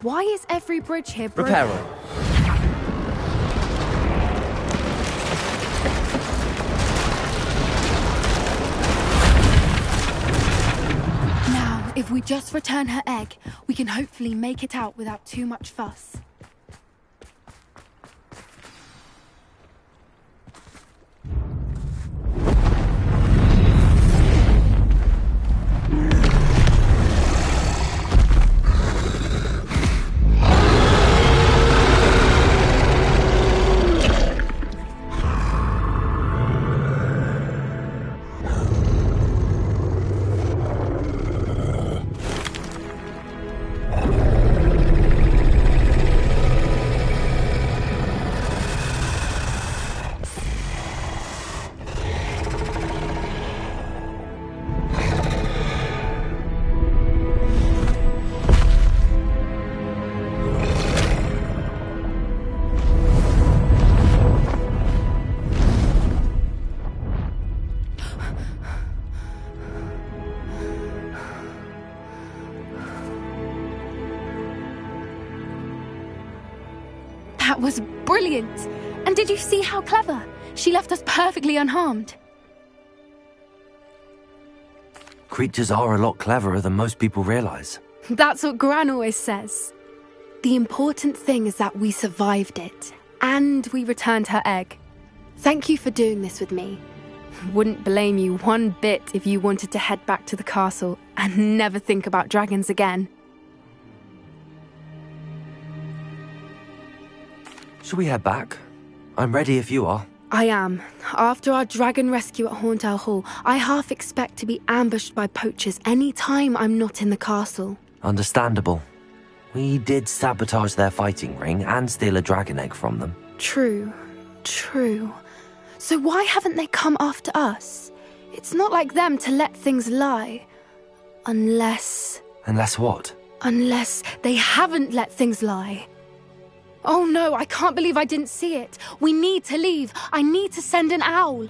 Why is every bridge here broken? Reparo. Now, if we just return her egg, we can hopefully make it out without too much fuss. That was brilliant! And did you see how clever? She left us perfectly unharmed. Creatures are a lot cleverer than most people realize. That's what Gran always says. The important thing is that we survived it, and we returned her egg. Thank you for doing this with me. Wouldn't blame you one bit if you wanted to head back to the castle and never think about dragons again. Shall we head back? I'm ready if you are. I am. After our dragon rescue at Horntail Hall, I half expect to be ambushed by poachers any time I'm not in the castle. Understandable. We did sabotage their fighting ring and steal a dragon egg from them. True. So why haven't they come after us? It's not like them to let things lie. Unless what? Unless they haven't let things lie. Oh no, I can't believe I didn't see it. We need to leave. I need to send an owl.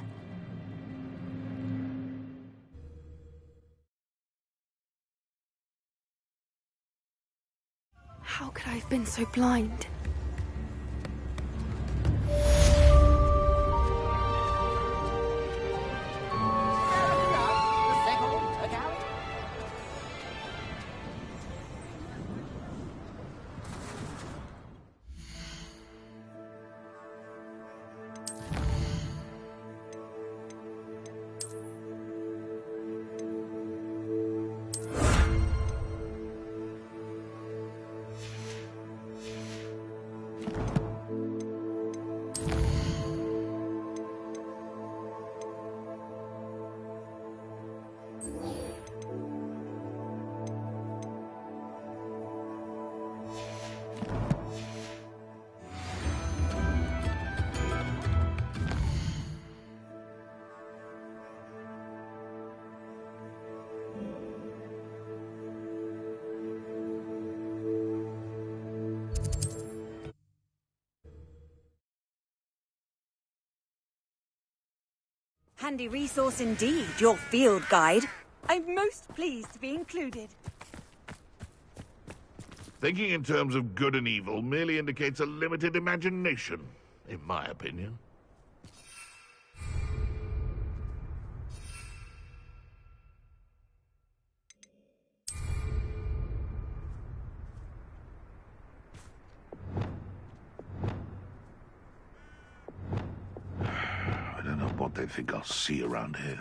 How could I have been so blind? Handy resource indeed, your field guide. I'm most pleased to be included. Thinking in terms of good and evil merely indicates a limited imagination, in my opinion. I don't know what they think I'll see around here.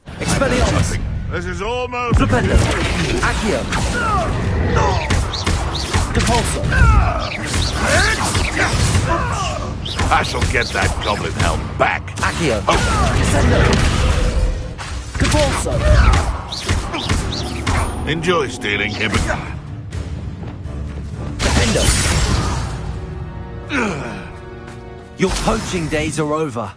Expelliarmus! This is almost... Flipendo! Accio! Depulso! I shall get that goblin helm back. Accio! Descendo! Depulso! Enjoy stealing, Hibbert. Defendo! Your poaching days are over.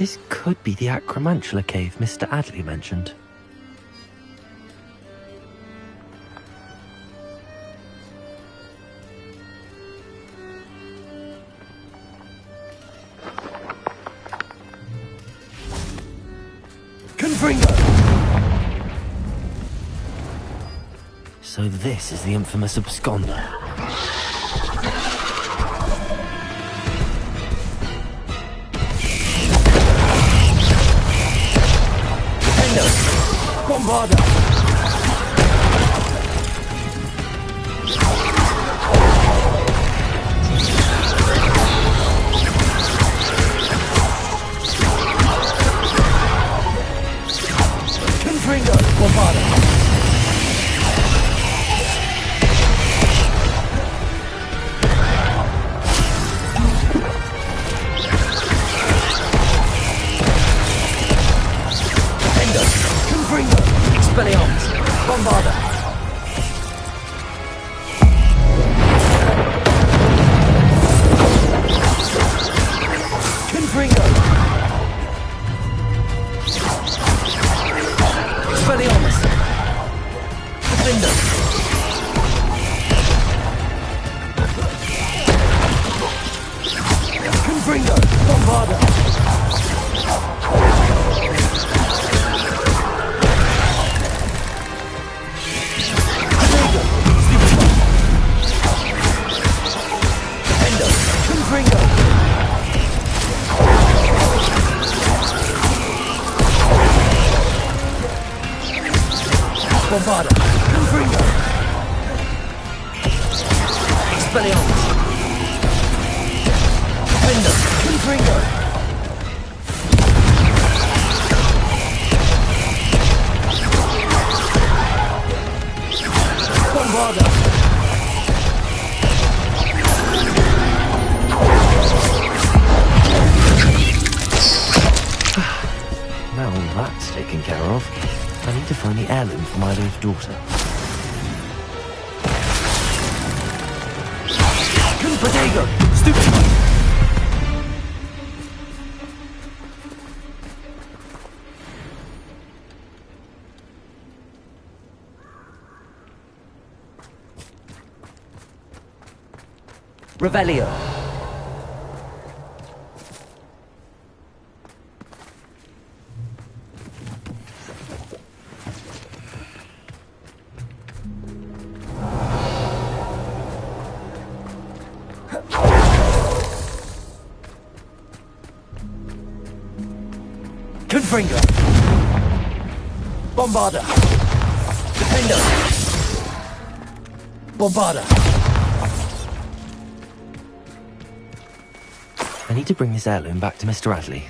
This could be the Acromantula cave Mr. Adley mentioned. Confringo! So this is the infamous absconder. Bombarda! Confringo! Bombarda! Expelliarmus! Bombarda! Confringo! Expelliarmus! Defender! Confringo! Bombarda! Bombarda! Confringo! Expelliarmus! Defender! Confringo! Bombarda! Now all that's taken care of, I need to find the heirloom for Milo's daughter. Confringo! Stupid! Revelio. Confringo. Bombarda. Defender. Bombarda. I need to bring this heirloom back to Mr. Adley.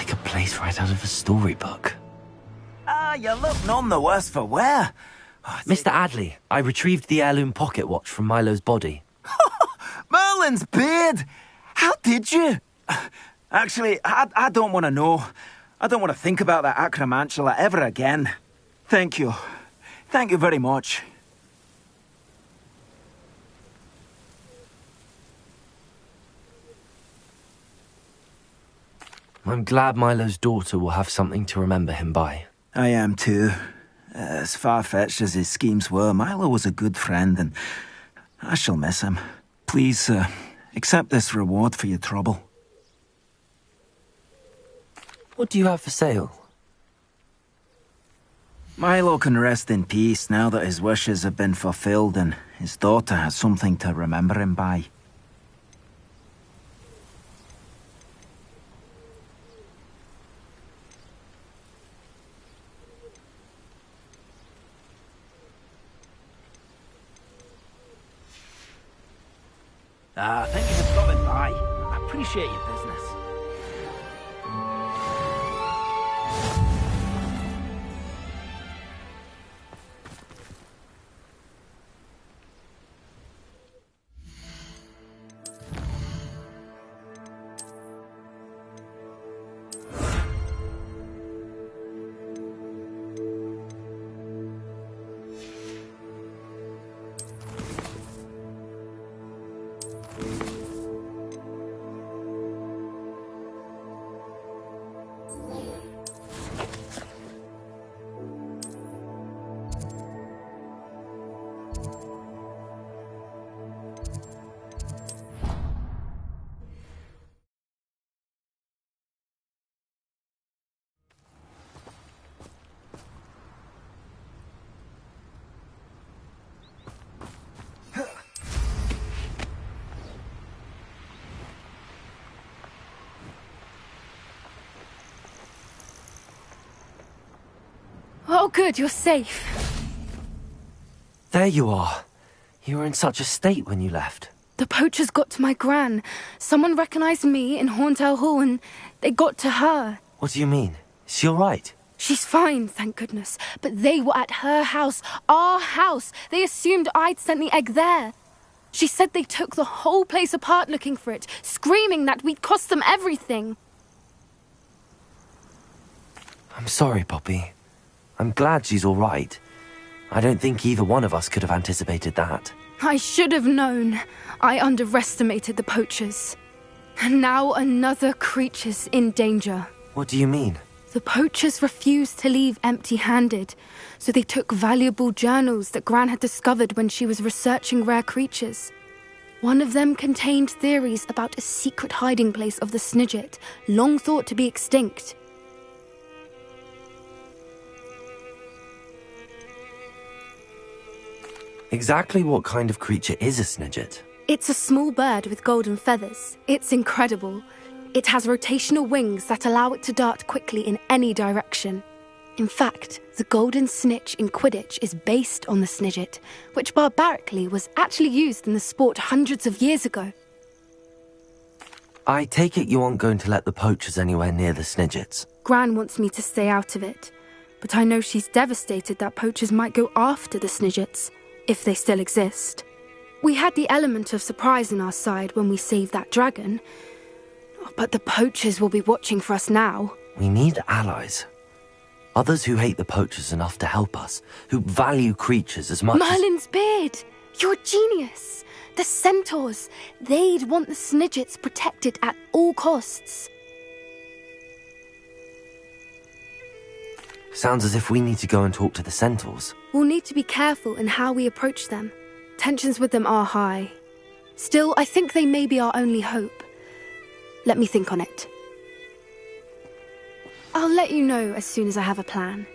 like a place right out of a storybook. You look none the worse for wear. Mr. Adley, I retrieved the heirloom pocket watch from Milo's body. Merlin's beard! How did you? Actually, I don't want to know. I don't want to think about that acromantula ever again. Thank you. Thank you very much. I'm glad Milo's daughter will have something to remember him by. I am too. As far-fetched as his schemes were, Milo was a good friend, and I shall miss him. Please, accept this reward for your trouble. What do you have for sale? Milo can rest in peace now that his wishes have been fulfilled and his daughter has something to remember him by. Thank you for stopping by. I appreciate your business. Oh, good, you're safe. There you are. You were in such a state when you left. The poachers got to my gran. Someone recognized me in Horntail Hall and they got to her. What do you mean? Is she all right? She's fine, thank goodness. But they were at her house, our house. They assumed I'd sent the egg there. She said they took the whole place apart looking for it, screaming that we'd cost them everything. I'm sorry, Poppy. I'm glad she's all right. I don't think either one of us could have anticipated that. I should have known. I underestimated the poachers. And now another creature's in danger. What do you mean? The poachers refused to leave empty-handed, so they took valuable journals that Gran had discovered when she was researching rare creatures. One of them contained theories about a secret hiding place of the Snidget, long thought to be extinct. Exactly what kind of creature is a Snidget? It's a small bird with golden feathers. It's incredible. It has rotational wings that allow it to dart quickly in any direction. In fact, the golden snitch in Quidditch is based on the Snidget, which barbarically was actually used in the sport hundreds of years ago. I take it you aren't going to let the poachers anywhere near the Snidgets. Gran wants me to stay out of it, but I know she's devastated that poachers might go after the Snidgets, if they still exist. We had the element of surprise on our side when we saved that dragon, but the poachers will be watching for us now. We need allies. Others who hate the poachers enough to help us, who value creatures as much Merlin's beard! You're a genius! The centaurs! They'd want the Snidgets protected at all costs. Sounds as if we need to go and talk to the centaurs. We'll need to be careful in how we approach them. Tensions with them are high. Still, I think they may be our only hope. Let me think on it. I'll let you know as soon as I have a plan.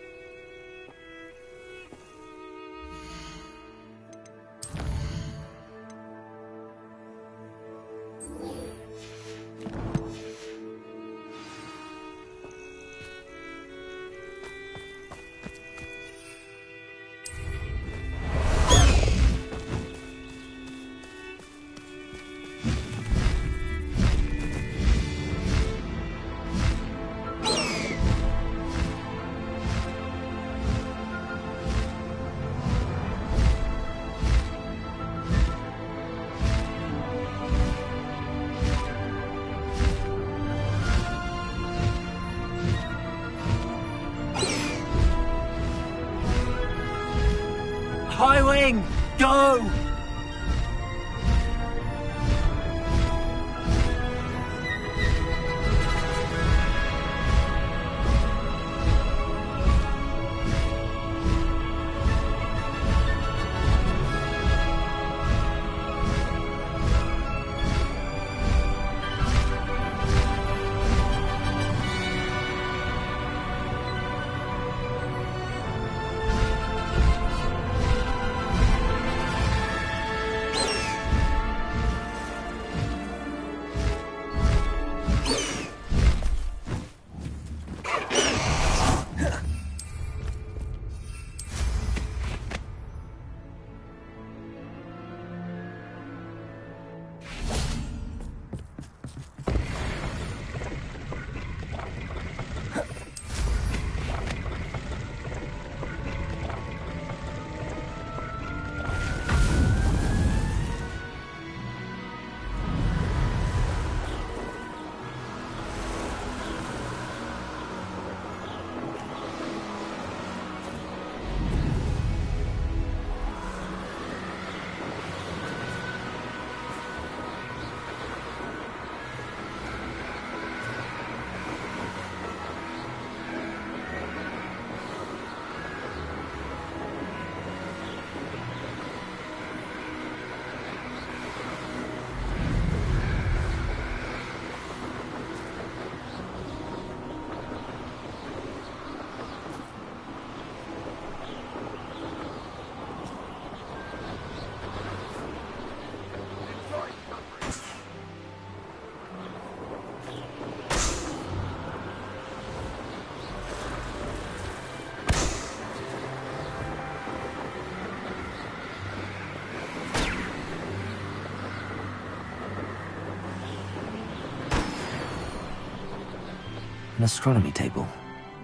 An astronomy table.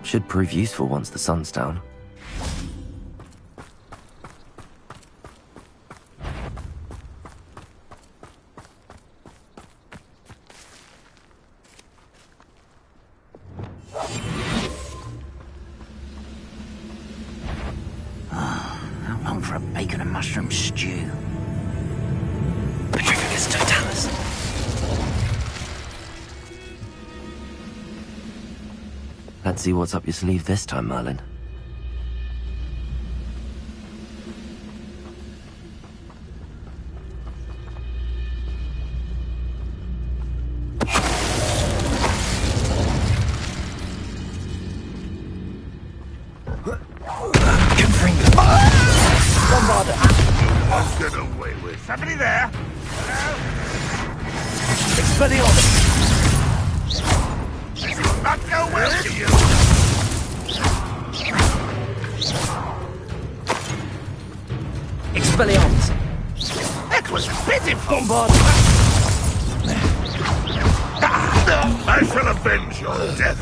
Should prove useful once the sun's down. How long for a bacon and mushroom stew? Petrificus totalis. Let's see what's up your sleeve this time, Merlin. Let's get away with. Somebody there? Expelliarmus! This will not go well for you. Expelliarmus! That was pitiful. Bombard! I shall avenge your death.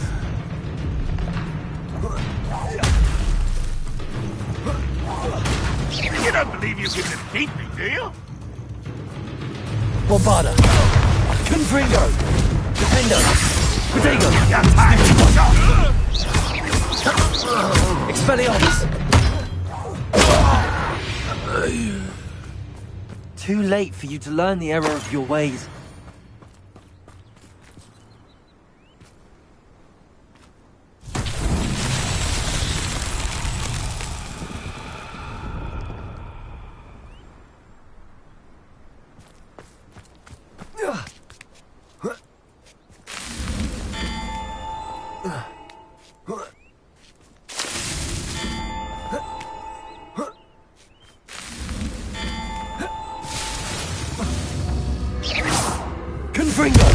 You don't believe you can defeat me, do you? Bombarda! Confringo! Defendo! Protego! Your time is short. Expelliarmus! Too late for you to learn the error of your ways. Confringo!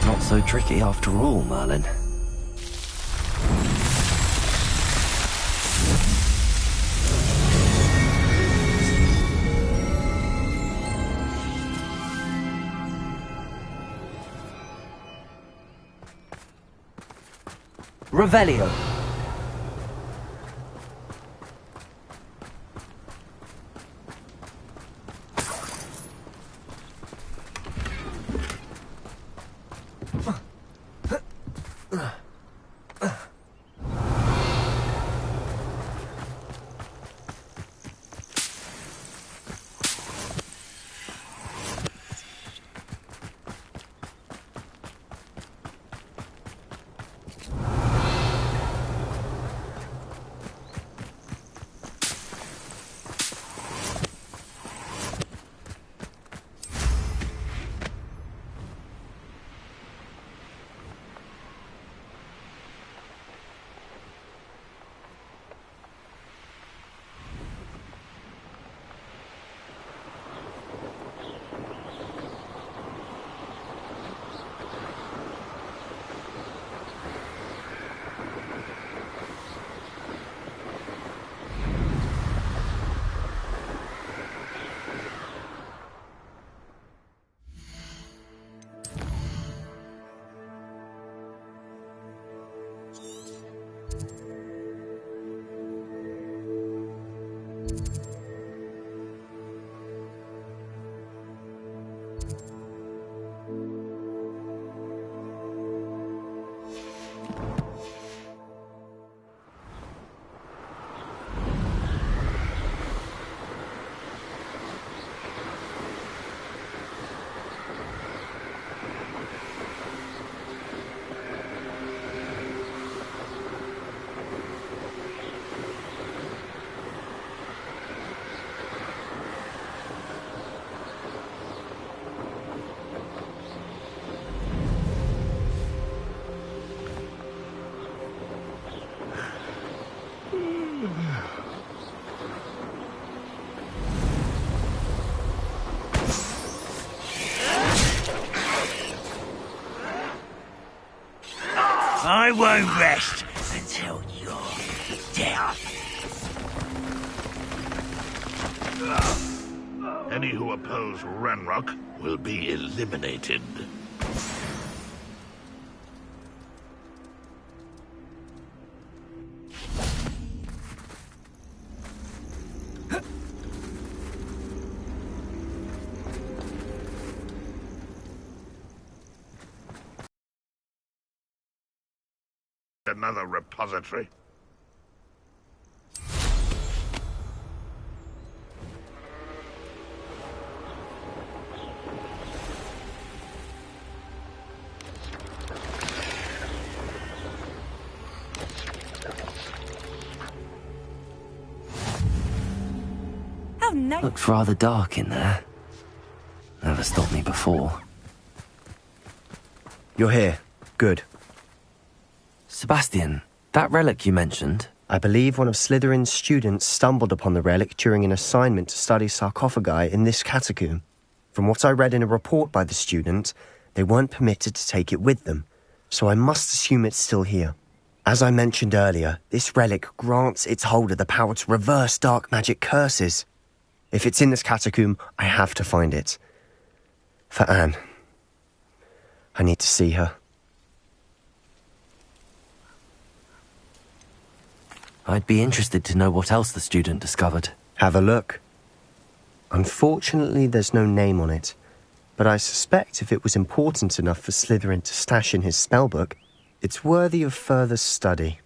Not so tricky after all, Merlin. Revelio. I won't rest until you're dead. Any who oppose Ranrock will be eliminated. Another repository. How nice. Looks rather dark in there. Never stopped me before. You're here. Good. Sebastian, that relic you mentioned, I believe one of Slytherin's students stumbled upon the relic during an assignment to study sarcophagi in this catacomb. From what I read in a report by the student, they weren't permitted to take it with them, so I must assume it's still here. As I mentioned earlier, this relic grants its holder the power to reverse dark magic curses. If it's in this catacomb, I have to find it. For Anne. I need to see her. I'd be interested to know what else the student discovered. Have a look. Unfortunately, there's no name on it, but I suspect if it was important enough for Slytherin to stash in his spellbook, it's worthy of further study.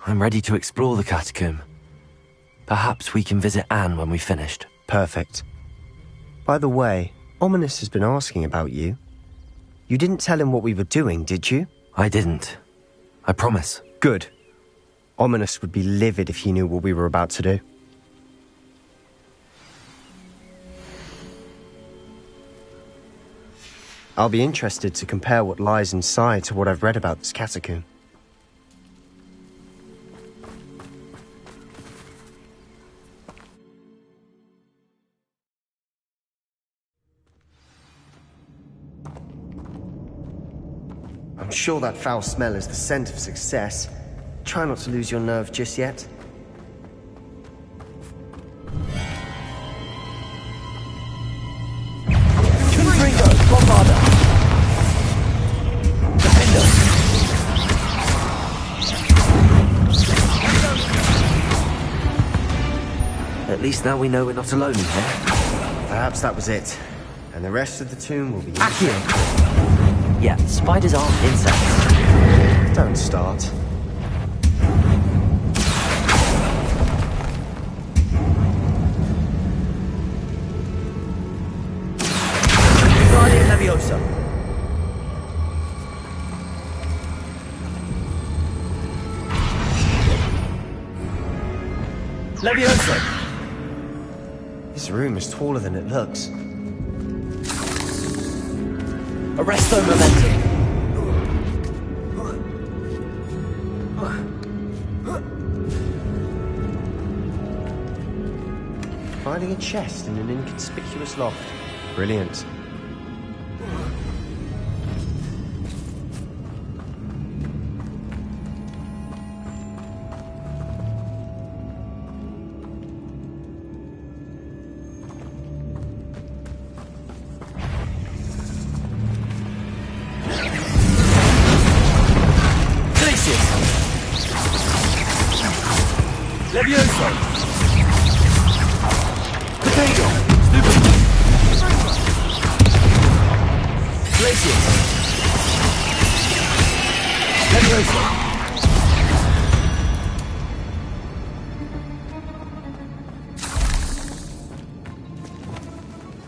I'm ready to explore the catacomb. Perhaps we can visit Anne when we've finished. Perfect. By the way, Ominis has been asking about you. You didn't tell him what we were doing, did you? I didn't. I promise. Good. Ominis would be livid if he knew what we were about to do. I'll be interested to compare what lies inside to what I've read about this catacomb. I'm sure that foul smell is the scent of success. Try not to lose your nerve just yet. At least now we know we're not alone in here. Perhaps that was it. And the rest of the tomb will be Accio! Yeah, spiders aren't insects. Don't start. Guardian Leviosa. Levioso! This room is taller than it looks. Arresto Momentum! Finding a chest in an inconspicuous loft. Brilliant. Levioso! Potato! Glacius! Levioso!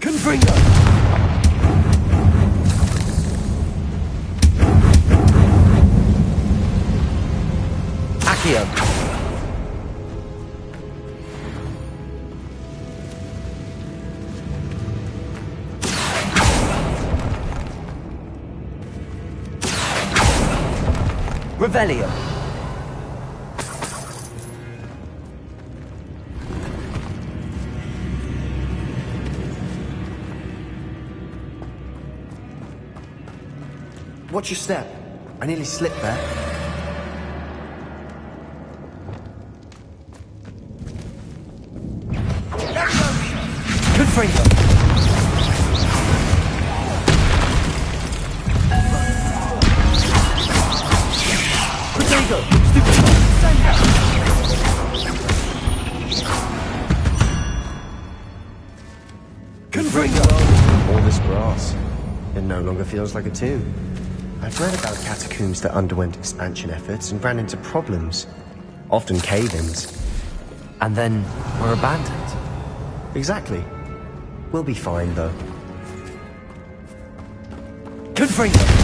Confringo! Accio! Revelio. Watch your step. I nearly slipped there. Confringo. Confringo! All this grass. It no longer feels like a tomb. I've read about catacombs that underwent expansion efforts and ran into problems. Often cave-ins. And then were abandoned. Exactly. We'll be fine, though. Confringo!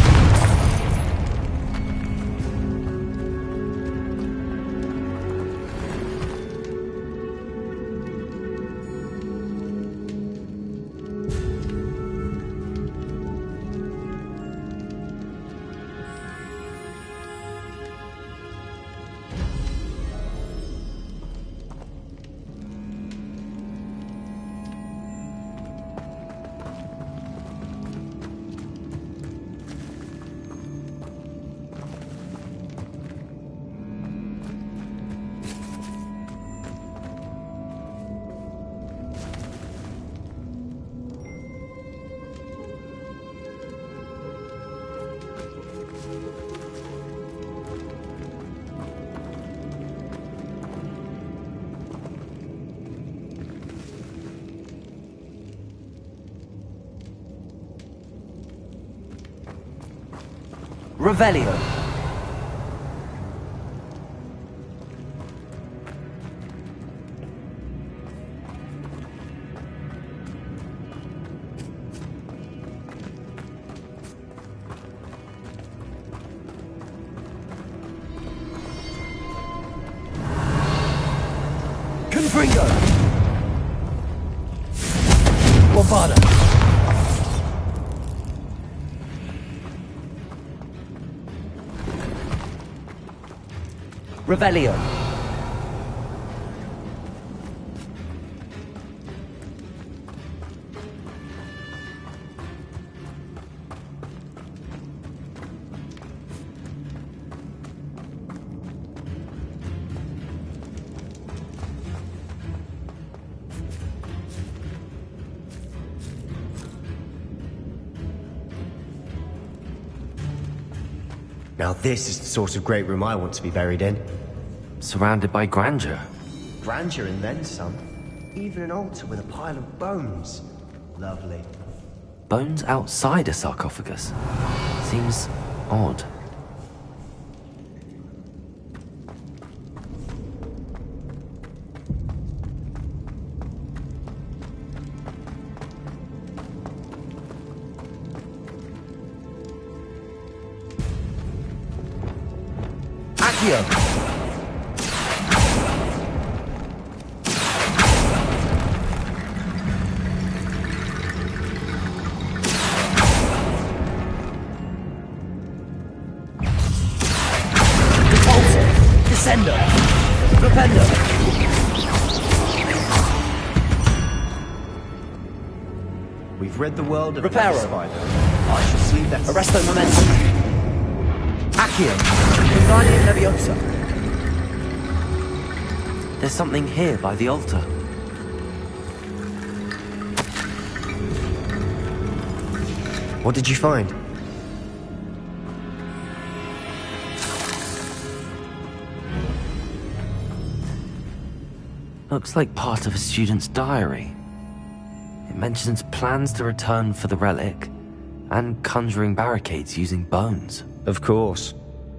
Revelio. Confringo. Wabada. Revelio. Now this is the sort of great room I want to be buried in. Surrounded by grandeur. Grandeur and then some. Even an altar with a pile of bones. Lovely. Bones outside a sarcophagus. Seems odd. Accio. Descendo! Propendo! We've rid the world of Reparo. the spider. I shall see that. Arresto momentum! Accio! Wingardium Leviosa! There's something here by the altar. What did you find? Looks like part of a student's diary. It mentions plans to return for the relic and conjuring barricades using bones. Of course.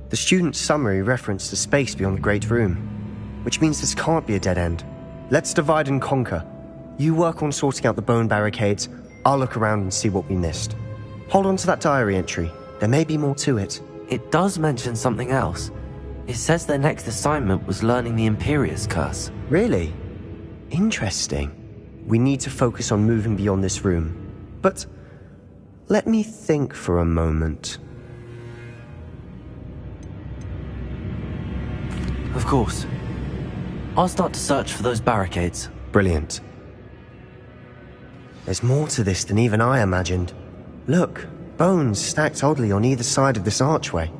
The student's summary referenced a space beyond the Great Room, which means this can't be a dead end. Let's divide and conquer. You work on sorting out the bone barricades, I'll look around and see what we missed. Hold on to that diary entry. There may be more to it. It does mention something else. It says their next assignment was learning the Imperius Curse. Really? Interesting. We need to focus on moving beyond this room. But let me think for a moment. Of course. I'll start to search for those barricades. Brilliant. There's more to this than even I imagined. Look, bones stacked oddly on either side of this archway.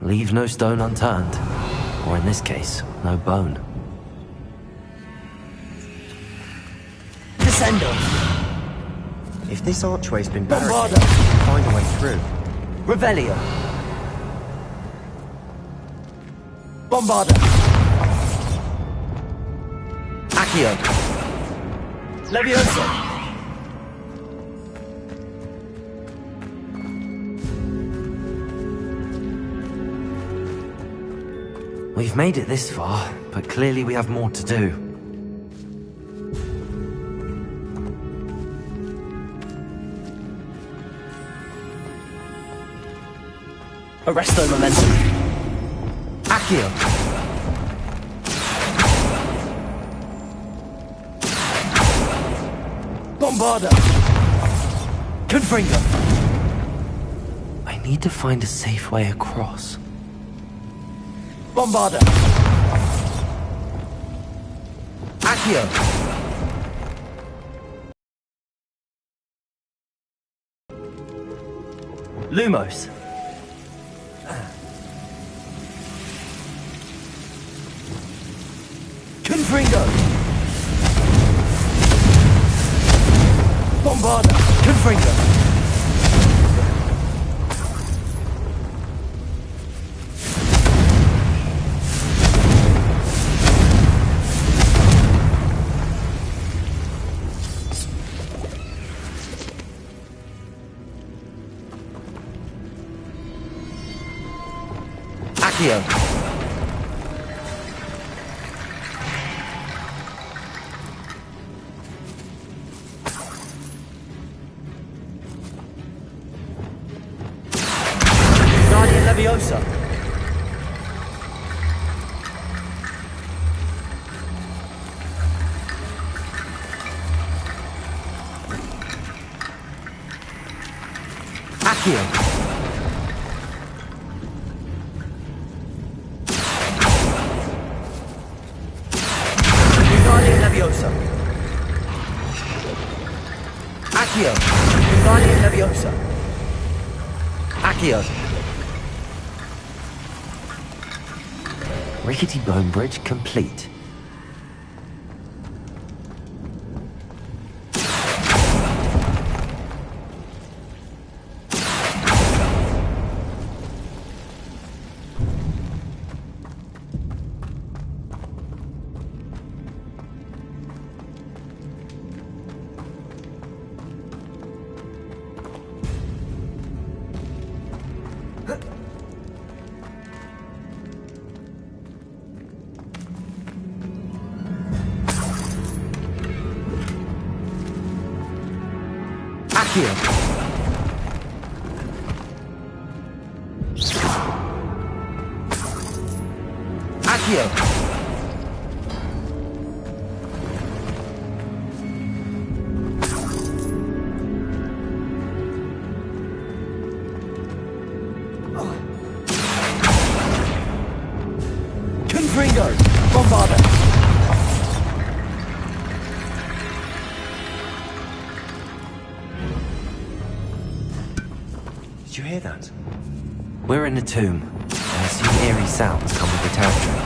Leave no stone unturned. Or in this case, no bone. Descendo! If this archway's been Bombarda. barricaded, we'll find a way through. Revelio! Bombarda! Accio! Leviosa! We've made it this far, but clearly we have more to do. Arresto momentum! Accio! Bombarda! Confringo! I need to find a safe way across. Bombarda! Accio! Lumos! Confringo! Bombarda! Confringo! Accio! Guardian Leviosa! Accio! Leviosa. Accio. Wingardium Leviosa. Accio. Rickety bone bridge complete. Accio. Accio. Did you hear that? We're in a tomb. I assume eerie sounds come with the territory.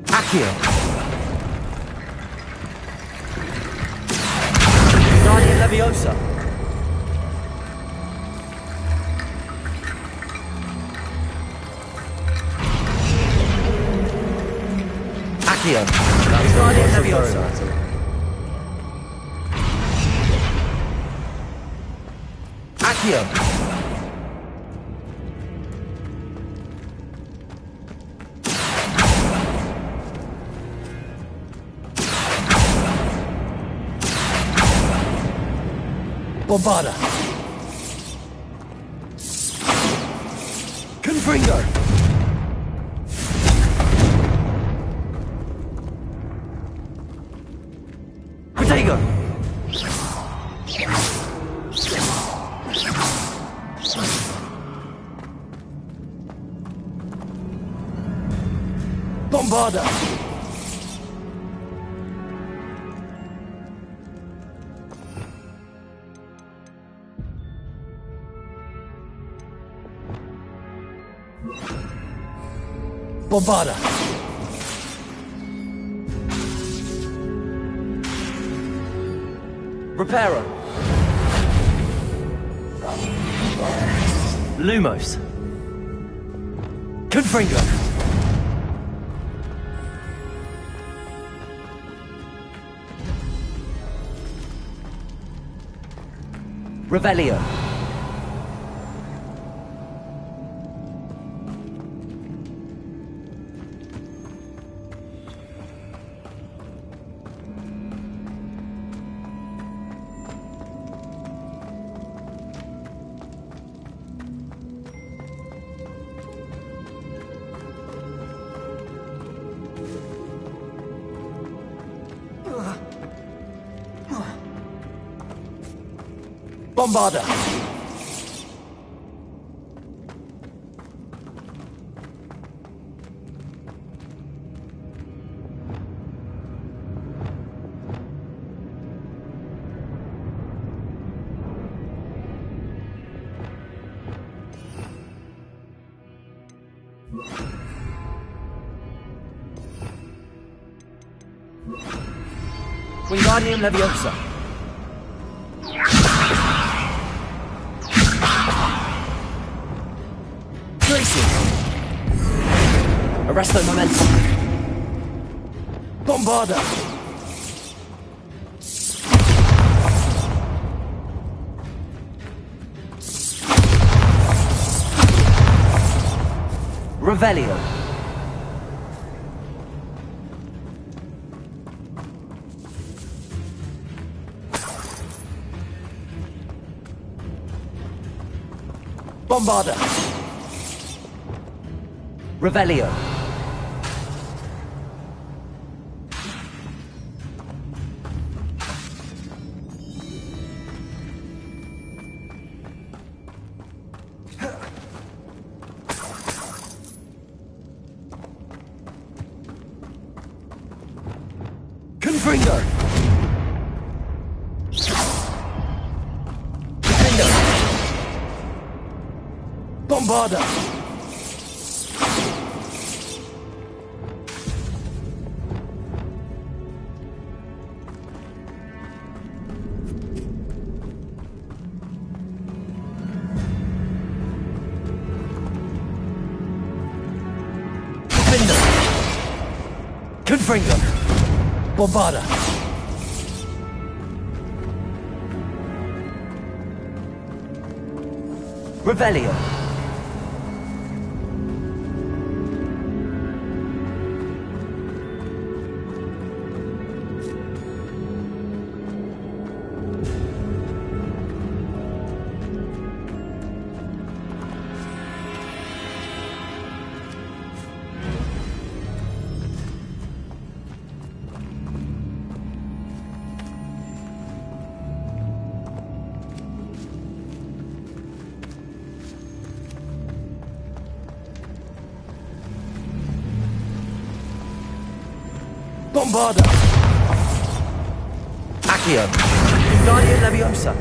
Accio! Guardian Leviosa. Accio! Guardian Leviosa. Accio! Bombarda. Confringo. Protego! Bombarda. Bombarda. Reparo! Lumos! Confringo. Revelio! Bombarda. Wingardium Leviosa. Tracy. Arresto Momentum. Bombarda. Revelio! Bombarda. Revelio! Confringo. Confringo. Bombarda. Confringo. Confringo. Bombarda. Revelio! Bombarda. Accio! Guardian Leviosa.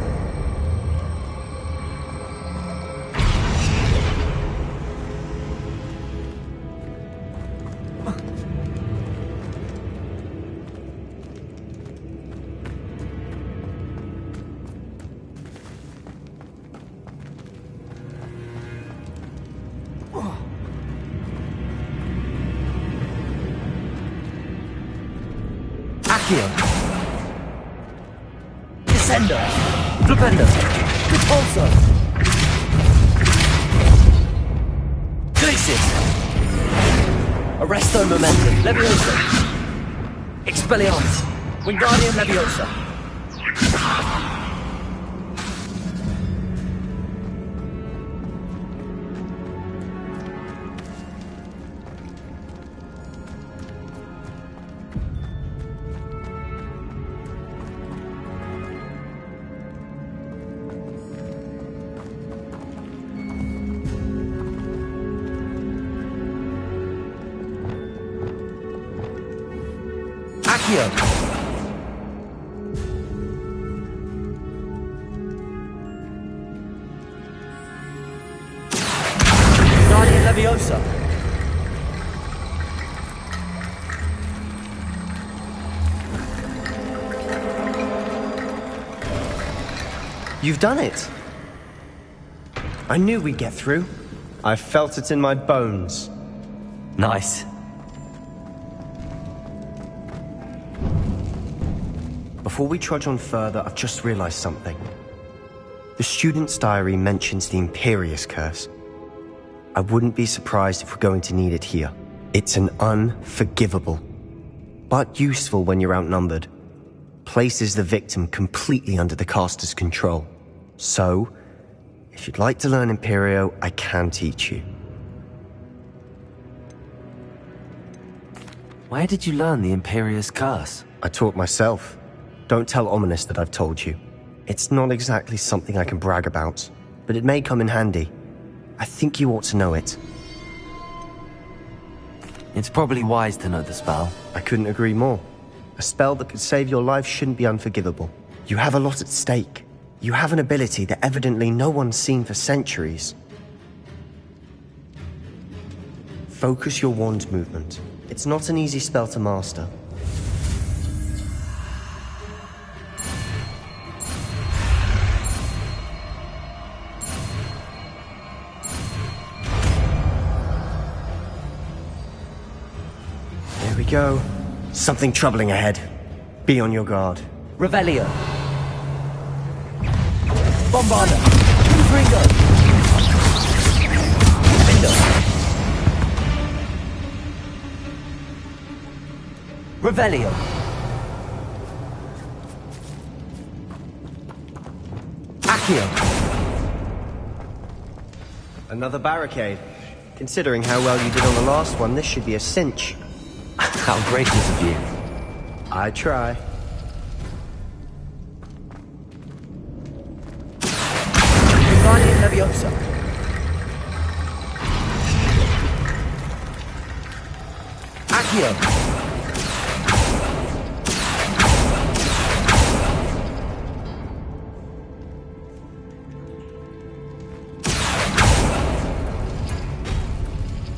Accio. Descendo. Flipendo. Repulso. Glacis. Arresto momentum. Leviosa. Expelliarmus. Wingardium Leviosa. Accio. Wingardium Leviosa. You've done it. I knew we'd get through. I felt it in my bones. Nice. Before we trudge on further, I've just realized something. The student's diary mentions the Imperius Curse. I wouldn't be surprised if we're going to need it here. It's an unforgivable, but useful when you're outnumbered. Places the victim completely under the caster's control. So, if you'd like to learn Imperio, I can teach you. Where did you learn the Imperius Curse? I taught myself. Don't tell Ominous that I've told you. It's not exactly something I can brag about, but it may come in handy. I think you ought to know it. It's probably wise to know the spell. I couldn't agree more. A spell that could save your life shouldn't be unforgivable. You have a lot at stake. You have an ability that evidently no one's seen for centuries. Focus your wand movement. It's not an easy spell to master. There we go. Something troubling ahead. Be on your guard. Revelio. Bombarda. Confringo. Window. Revelio. Accio. Another barricade. Considering how well you did on the last one, this should be a cinch. How gracious of you. I try. Wingardium Leviosa. Accio.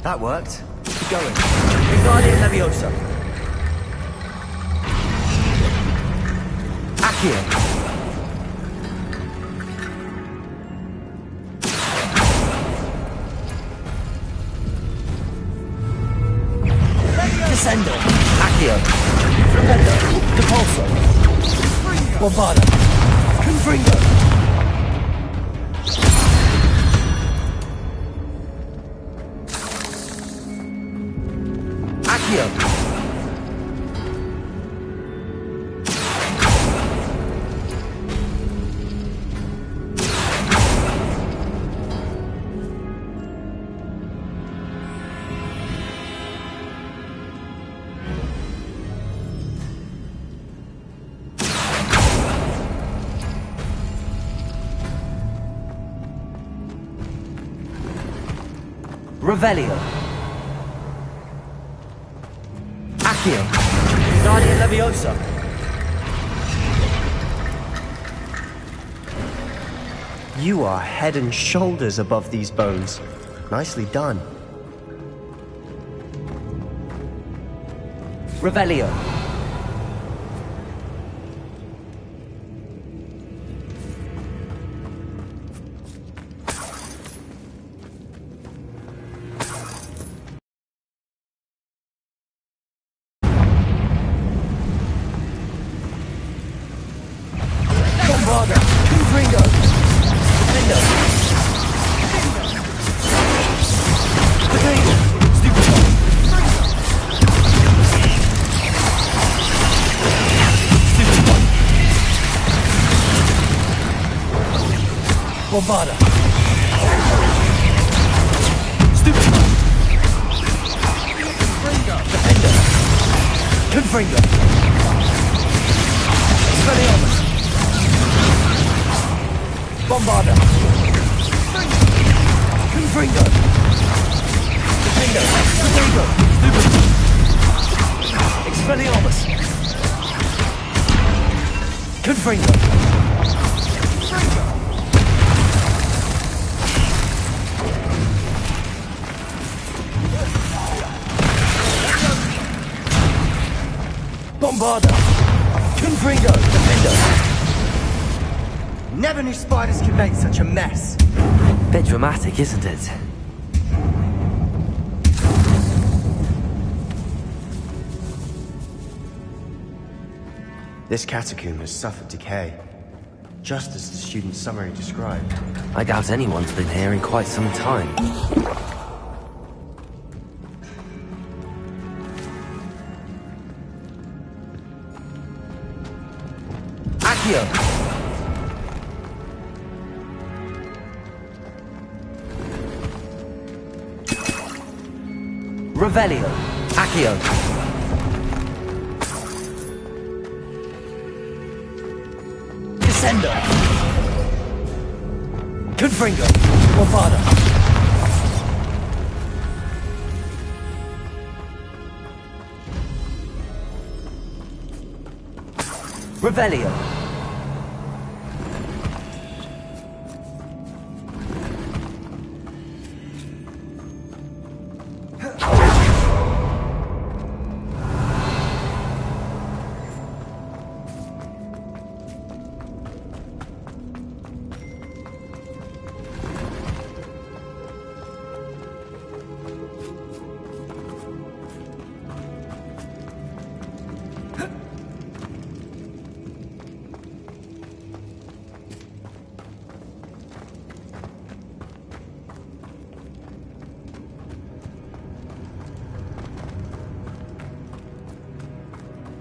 That worked. Keep going. Wingardium Leviosa. Accio. Descendo. Accio. Flipendo. Depulso. Bombarda. Confringo. Accio. Revelio. Accio. Wingardium Leviosa. You are head and shoulders above these bones. Nicely done. Revelio. Confringo! Defender! Potato! Stupefy! Stupefy! Bombarda! Stupefy! Defender! Confringo! Expelliarmus! Bombarda! Confringo! Defender! Potato! Stupefy! Expelliarmus! Confringo! Bombarda! Confringo! Defender! Never knew spiders could make such a mess. Bit dramatic, isn't it? This catacomb has suffered decay, just as the student's summary described. I doubt anyone's been here in quite some time. Accio! Revelio! Accio! Descendo! Confringo! Bombarda! Revelio!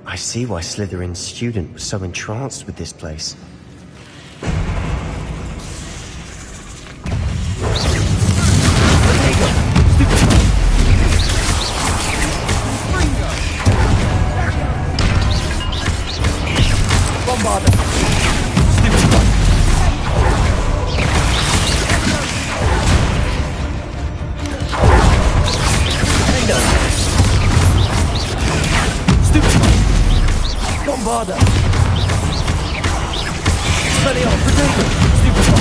I see why Slytherin's student was so entranced with this place. Bombarda! Bombarda! Expelliarmus! Potato! Stupefy!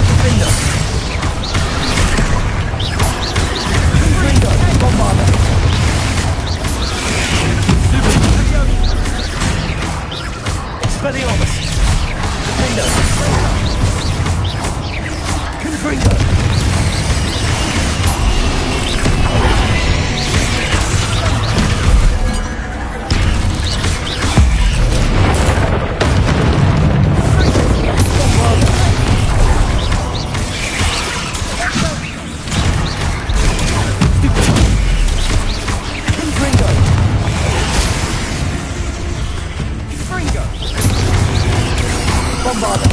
Defender! Confringo! Bombarda! Expelliarmus! Defender! Confringo! Bombarda!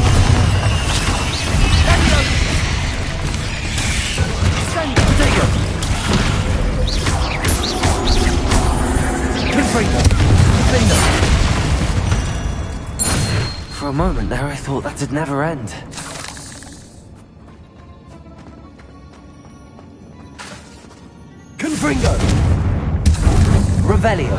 Potato! Confringo! Defender! For a moment there, I thought that'd never end. Confringo! Revelio!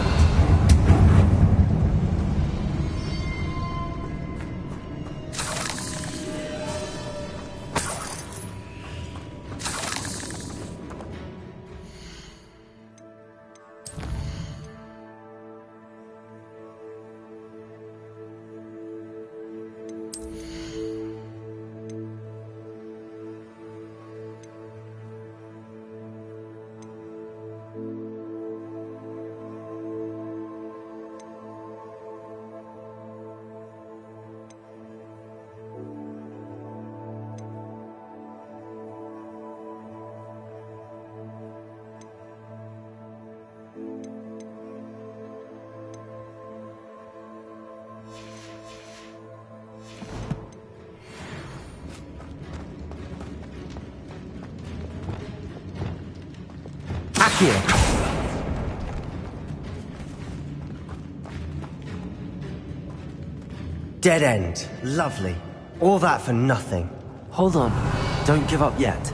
Accio! Dead end. Lovely. All that for nothing. Hold on. Don't give up yet.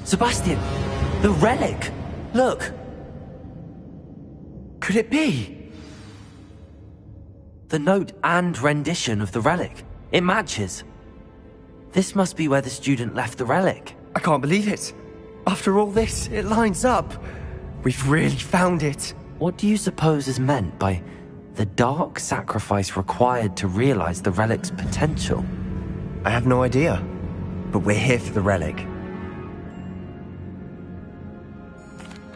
Sebastian! The relic! Look! Could it be? The note and rendition of the relic. It matches. This must be where the student left the relic. I can't believe it. After all this, it lines up. We've really found it. What do you suppose is meant by the dark sacrifice required to realize the relic's potential? I have no idea. But we're here for the relic.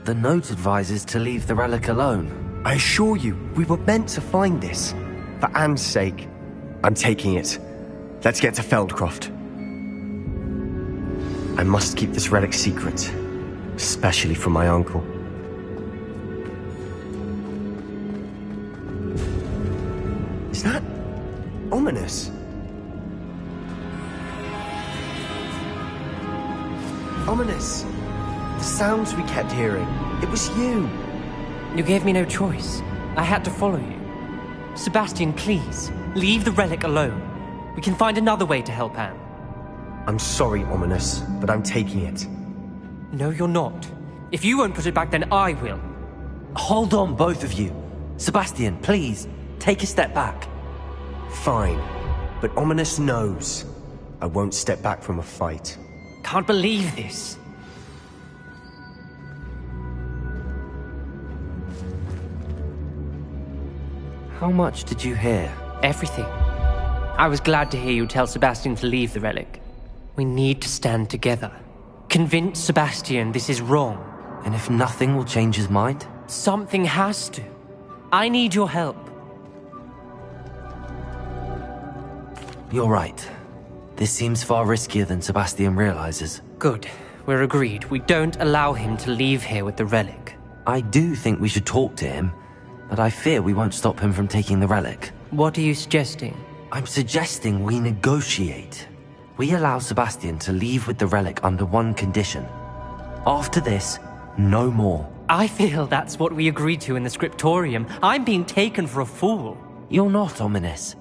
The note advises to leave the relic alone. I assure you, we were meant to find this. For Anne's sake. I'm taking it. Let's get to Feldcroft. I must keep this relic secret. Especially from my uncle. Is that ominous? Ominous. The sounds we kept hearing. It was you. You gave me no choice. I had to follow you. Sebastian, please, leave the relic alone. We can find another way to help Anne. I'm sorry, Ominous, but I'm taking it. No, you're not. If you won't put it back, then I will. Hold on, both of you. Sebastian, please, take a step back. Fine, but Ominous knows. I won't step back from a fight. Can't believe this. How much did you hear? Everything. I was glad to hear you tell Sebastian to leave the relic. We need to stand together. Convince Sebastian this is wrong. And if nothing will change his mind? Something has to. I need your help. You're right. This seems far riskier than Sebastian realizes. Good. We're agreed. We don't allow him to leave here with the relic. I do think we should talk to him, but I fear we won't stop him from taking the relic. What are you suggesting? I'm suggesting we negotiate. We allow Sebastian to leave with the relic under one condition. After this, no more. I feel that's what we agreed to in the scriptorium. I'm being taken for a fool. You're not, Ominous.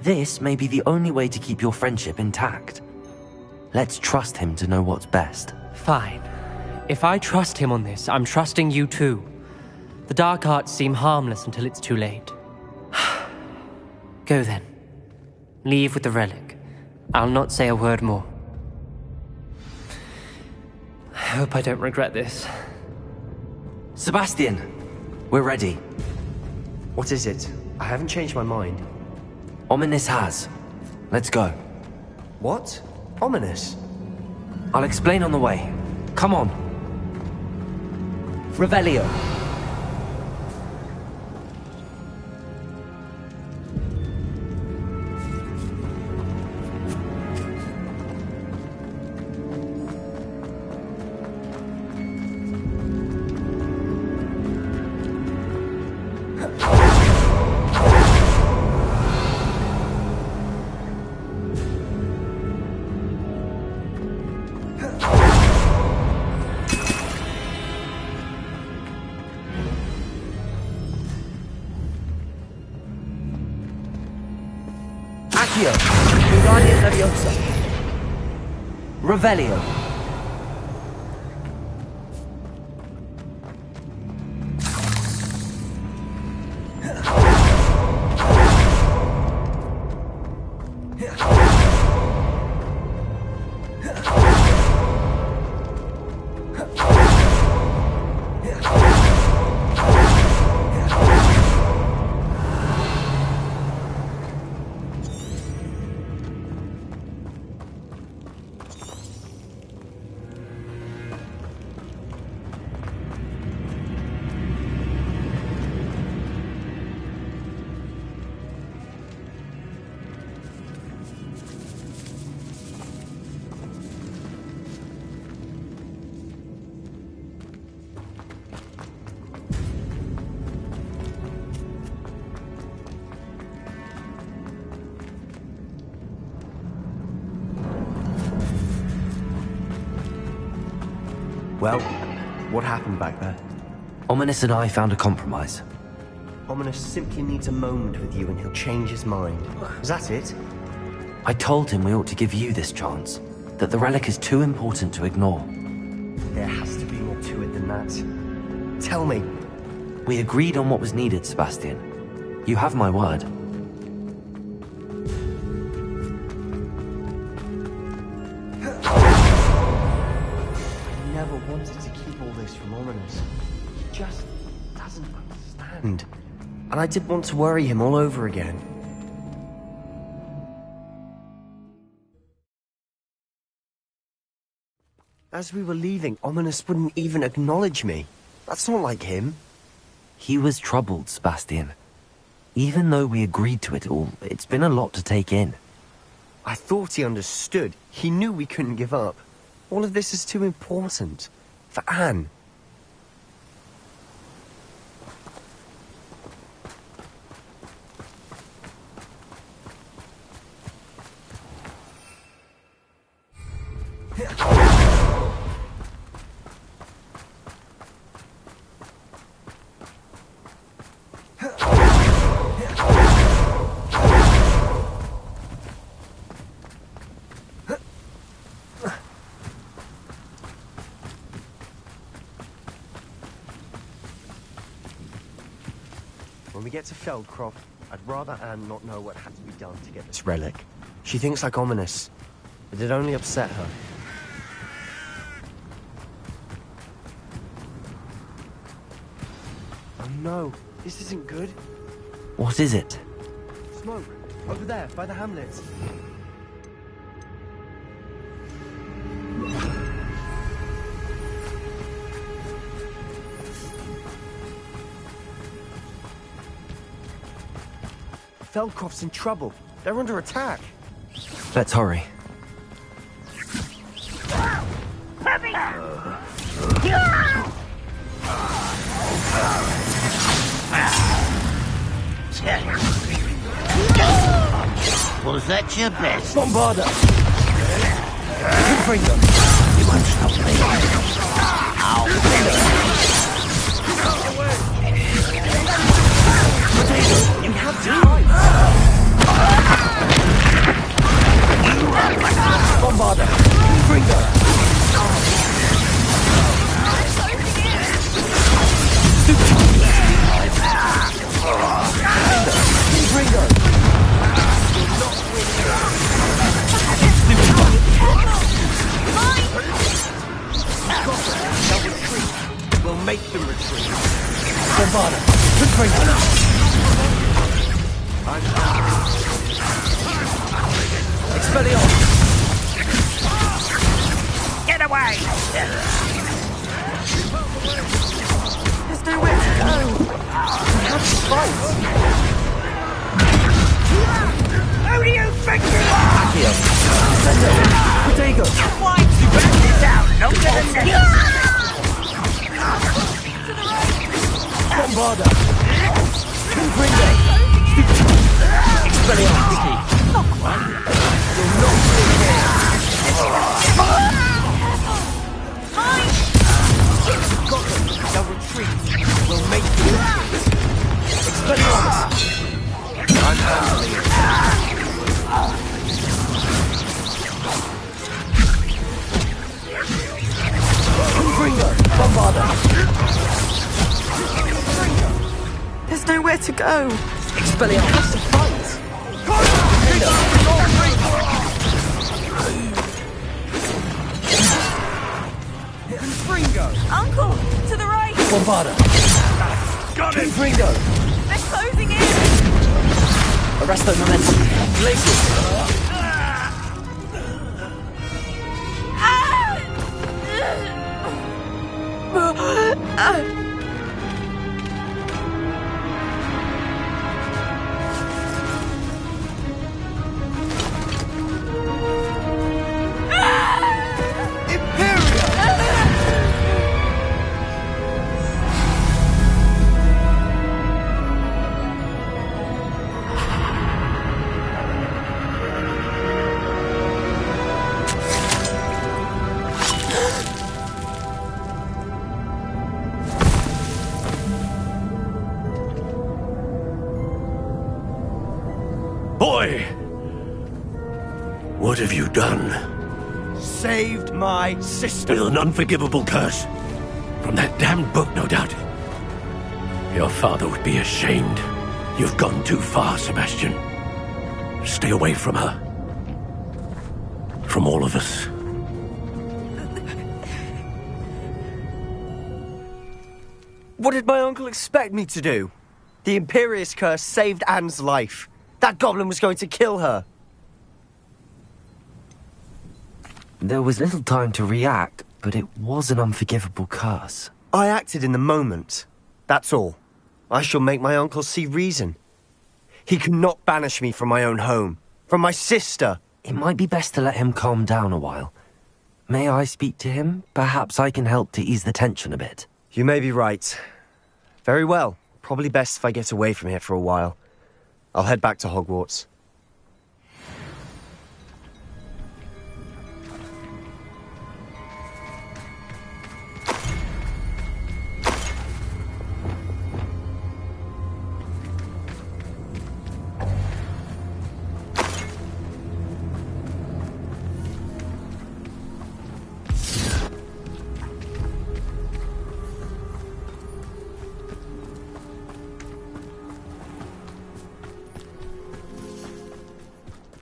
This may be the only way to keep your friendship intact. Let's trust him to know what's best. Fine. If I trust him on this, I'm trusting you too. The dark arts seem harmless until it's too late. Go then. Leave with the relic. I'll not say a word more. I hope I don't regret this. Sebastian, we're ready. What is it? I haven't changed my mind. Ominous has. Let's go. What? Ominous? I'll explain on the way. Come on. Revelio. Accio, Urania Leviosa. Revelio. Well, what happened back there? Ominous and I found a compromise. Ominous simply needs a moment with you and he'll change his mind. Is that it? I told him we ought to give you this chance, that the relic is too important to ignore. There has to be more to it than that. Tell me. We agreed on what was needed, Sebastian. You have my word. I never wanted to keep all this from Ominous. He just doesn't understand. And I did want to worry him all over again. As we were leaving, Ominous wouldn't even acknowledge me. That's not like him. He was troubled, Sebastian. Even though we agreed to it all, it's been a lot to take in. I thought he understood. He knew we couldn't give up. All of this is too important. For Anne. When we get to Feldcroft, I'd rather Anne not know what had to be done to get this relic. She thinks like Ominous, but it only upset her. Oh no, this isn't good. What is it? Smoke, over there, by the hamlet. Feldcroft's in trouble. They're under attack. Let's hurry. Was that your best? Bombarder! Confringo! You won't stop me. You have to fight! Bombarder! Confringo! We'll make them retreat. Bombarder! Confringo! Expelliarmus! Get away! There's nowhere to go! We have to fight! Who do you think you are? Accio! Protego! Why you back this out? Longer than that. Bombarder! Confringo! Expelliarmus! Not quite. You're not really here. Got them. They'll retreat. We'll make them retreat. Expelliarmus! I'm handling it. Confringo! Bombarder! There's nowhere to go. Expelliarmus to fight! Confringo! Uncle, to the right. Bombarder! Got it! Confringo! They're closing in. Arrest the momentum. Glacius! What have you done? Saved my sister. With an unforgivable curse. From that damned book, no doubt. Your father would be ashamed. You've gone too far, Sebastian. Stay away from her. From all of us. What did my uncle expect me to do? The Imperius curse saved Anne's life. That goblin was going to kill her. There was little time to react, but it was an unforgivable curse. I acted in the moment. That's all. I shall make my uncle see reason. He cannot banish me from my own home, from my sister. It might be best to let him calm down a while. May I speak to him? Perhaps I can help to ease the tension a bit. You may be right. Very well. Probably best if I get away from here for a while. I'll head back to Hogwarts.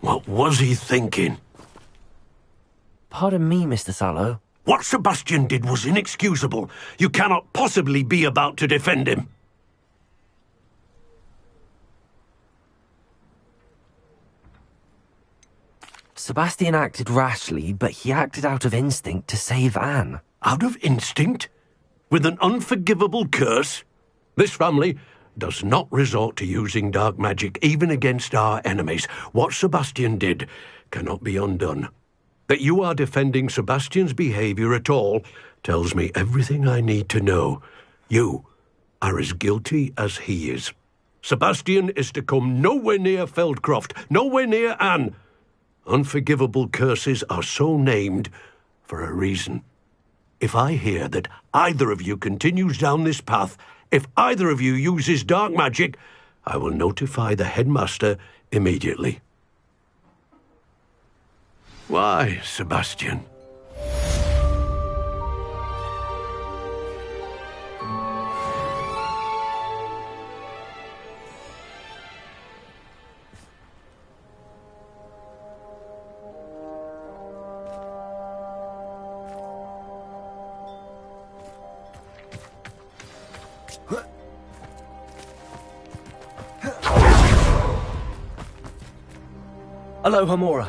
What was he thinking? Pardon me, Mr. Sallow. What Sebastian did was inexcusable. You cannot possibly be about to defend him. Sebastian acted rashly, but he acted out of instinct to save Anne. Out of instinct? With an unforgivable curse? This family does not resort to using dark magic even against our enemies. What Sebastian did cannot be undone. That you are defending Sebastian's behavior at all tells me everything I need to know. You are as guilty as he is. Sebastian is to come nowhere near Feldcroft, nowhere near Anne. Unforgivable curses are so named for a reason. If I hear that either of you continues down this path, if either of you uses dark magic, I will notify the headmaster immediately. Why, Sebastian? Aloha, Mora.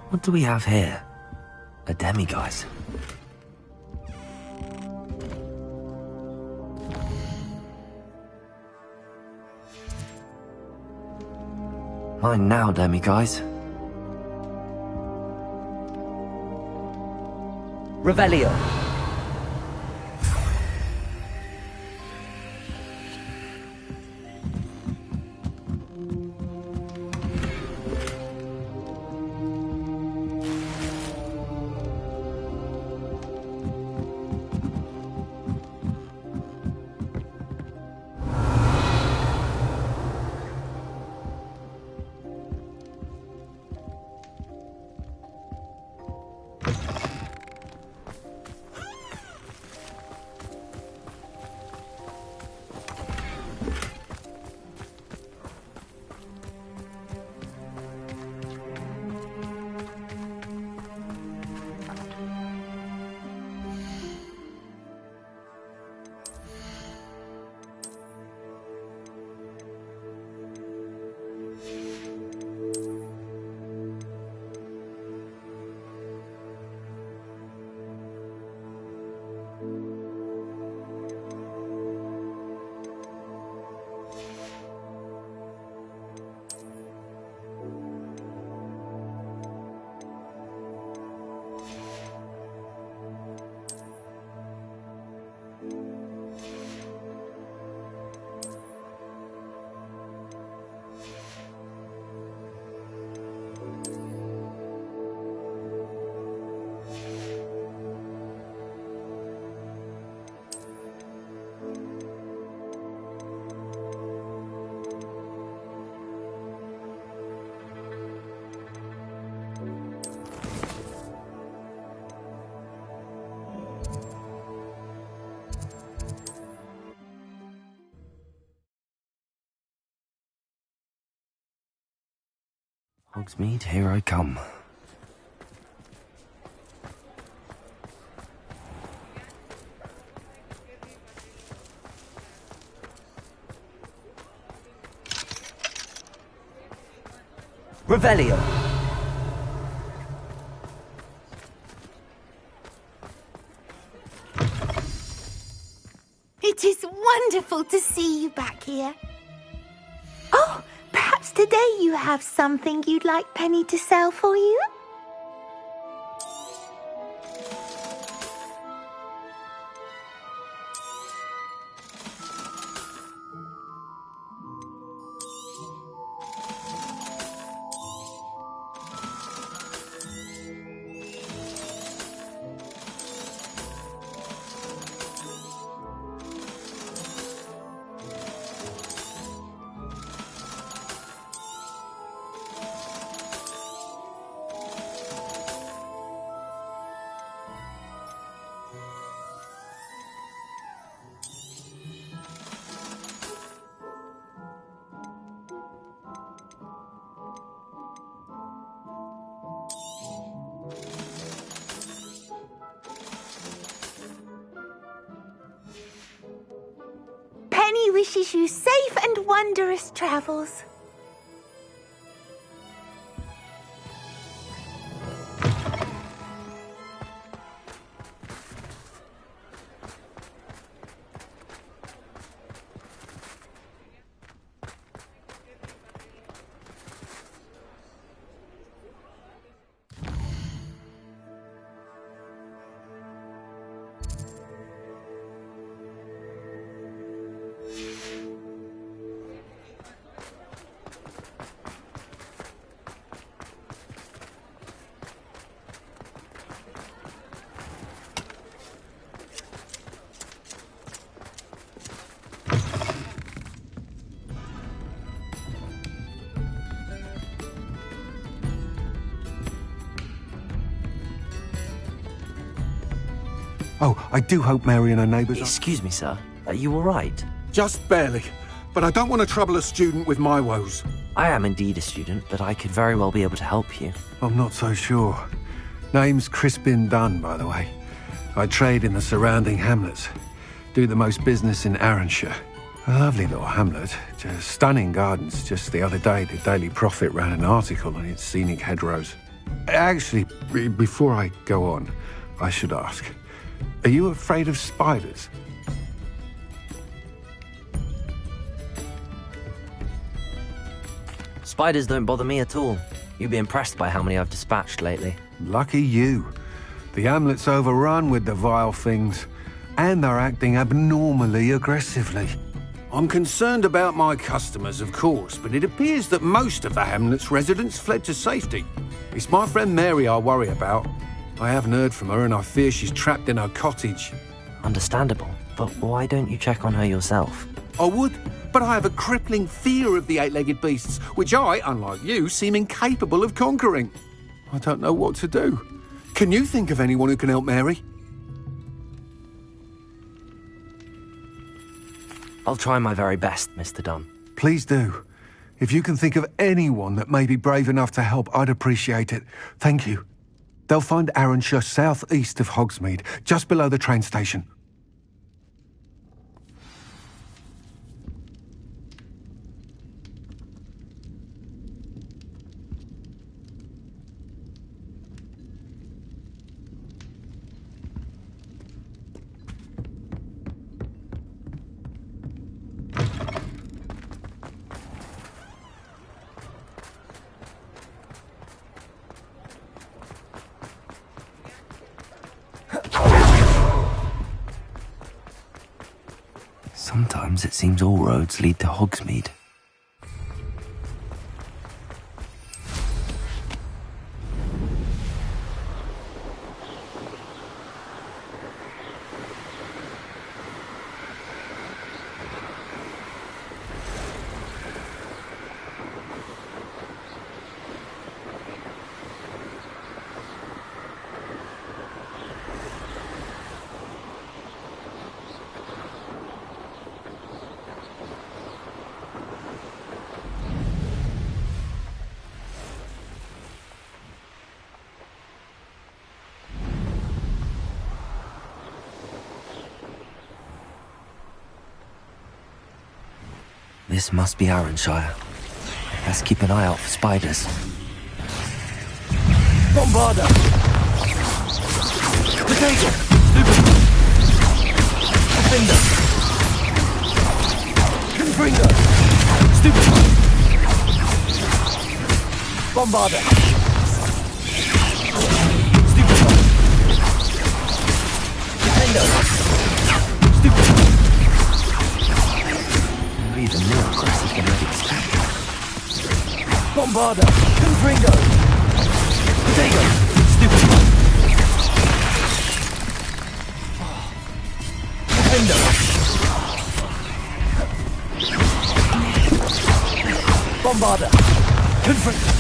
What do we have here? A demiguise. Mine now, demiguise. Revelio. Hogsmeade, here I come. Revelio. It is wonderful to see you back here. Oh, perhaps today you have something you'd like Penny to sell for you? Penny wishes you safe and wondrous travels. Oh, I do hope Mary and her neighbours are... Excuse me, sir. Are you all right? Just barely. But I don't want to trouble a student with my woes. I am indeed a student, but I could very well be able to help you. I'm not so sure. Name's Crispin Dunn, by the way. I trade in the surrounding hamlets. Do the most business in Arranshire. A lovely little hamlet. Just stunning gardens. Just the other day, the Daily Prophet ran an article on its scenic hedgerows. Actually, before I go on, I should ask, are you afraid of spiders? Spiders don't bother me at all. You'd be impressed by how many I've dispatched lately. Lucky you. The hamlet's overrun with the vile things, and they're acting abnormally aggressively. I'm concerned about my customers, of course, but it appears that most of the hamlet's residents fled to safety. It's my friend Mary I worry about. I haven't heard from her, and I fear she's trapped in her cottage. Understandable, but why don't you check on her yourself? I would, but I have a crippling fear of the eight-legged beasts, which I, unlike you, seem incapable of conquering. I don't know what to do. Can you think of anyone who can help Mary? I'll try my very best, Mr. Dunn. Please do. If you can think of anyone that may be brave enough to help, I'd appreciate it. Thank you. They'll find Arranshire southeast of Hogsmeade, just below the train station. Sometimes it seems all roads lead to Hogsmeade. This must be Arranshire. Let's keep an eye out for spiders. Bombarder! Potato! Defender! Confringo! Stupid! Bombarder! Stupid! Defender! Stupid! You're even more aggressive than I'd expected. Bombarder! Confringo! Potato! Stupid! Defender! Bombarder! Confringo!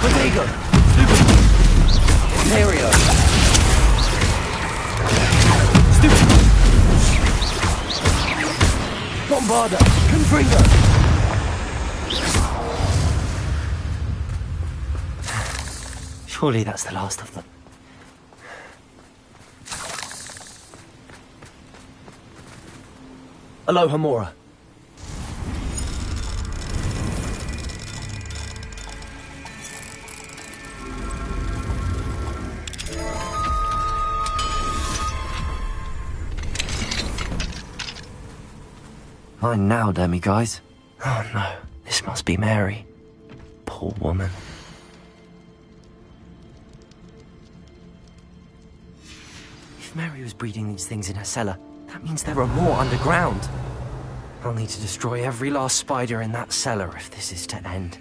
Potato! Stupid! Ontario! Stupid! Bombarder! Confringo! Surely that's the last of them. Aloha Mora. Mine now, Demiguise. Oh no, this must be Mary. Poor woman. If Mary was breeding these things in her cellar, that means there are more underground. I'll need to destroy every last spider in that cellar if this is to end.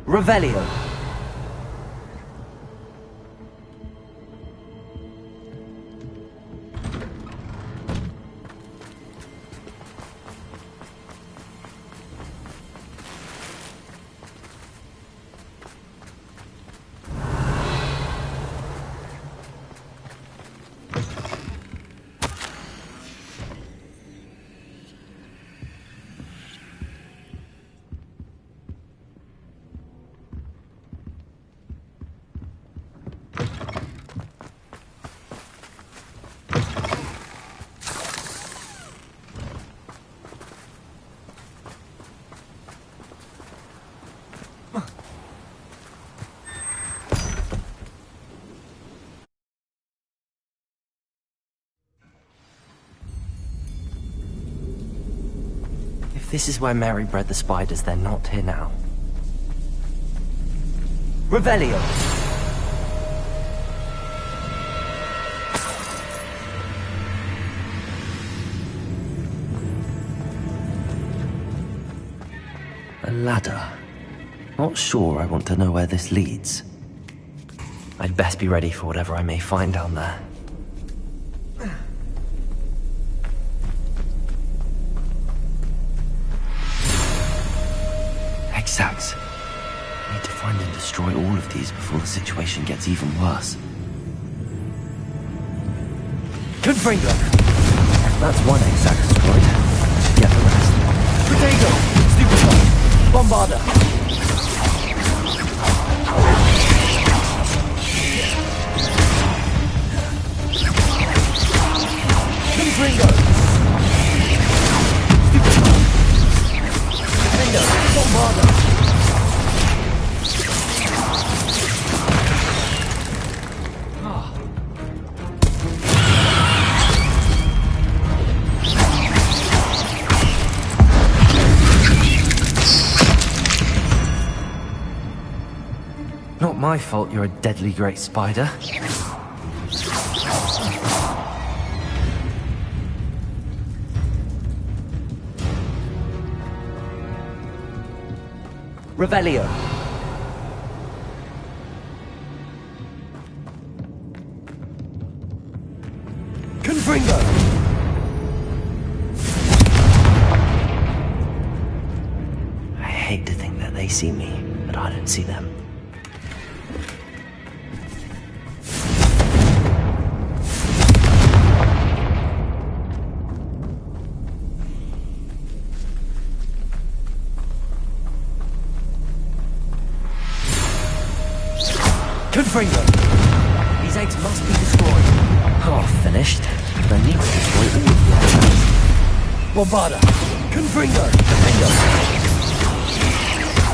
Revelio. If this is where Mary bred the spiders, they're not here now. Revelio. A ladder. Not sure I want to know where this leads. I'd best be ready for whatever I may find down there. Exact. I need to find and destroy all of these before the situation gets even worse. Confringo. That's one exact destroyed. I should get the rest. Potato. Stupid. Bombarder. Confringo. Stupid. Bombarder. Not my fault you're a deadly great spider. Revelio. hate to think that they see me, but I don't see them. Confringo! These eggs must be destroyed. Half finished. I need to destroy all of the eggs. Bombarda! Confringo! Bingo.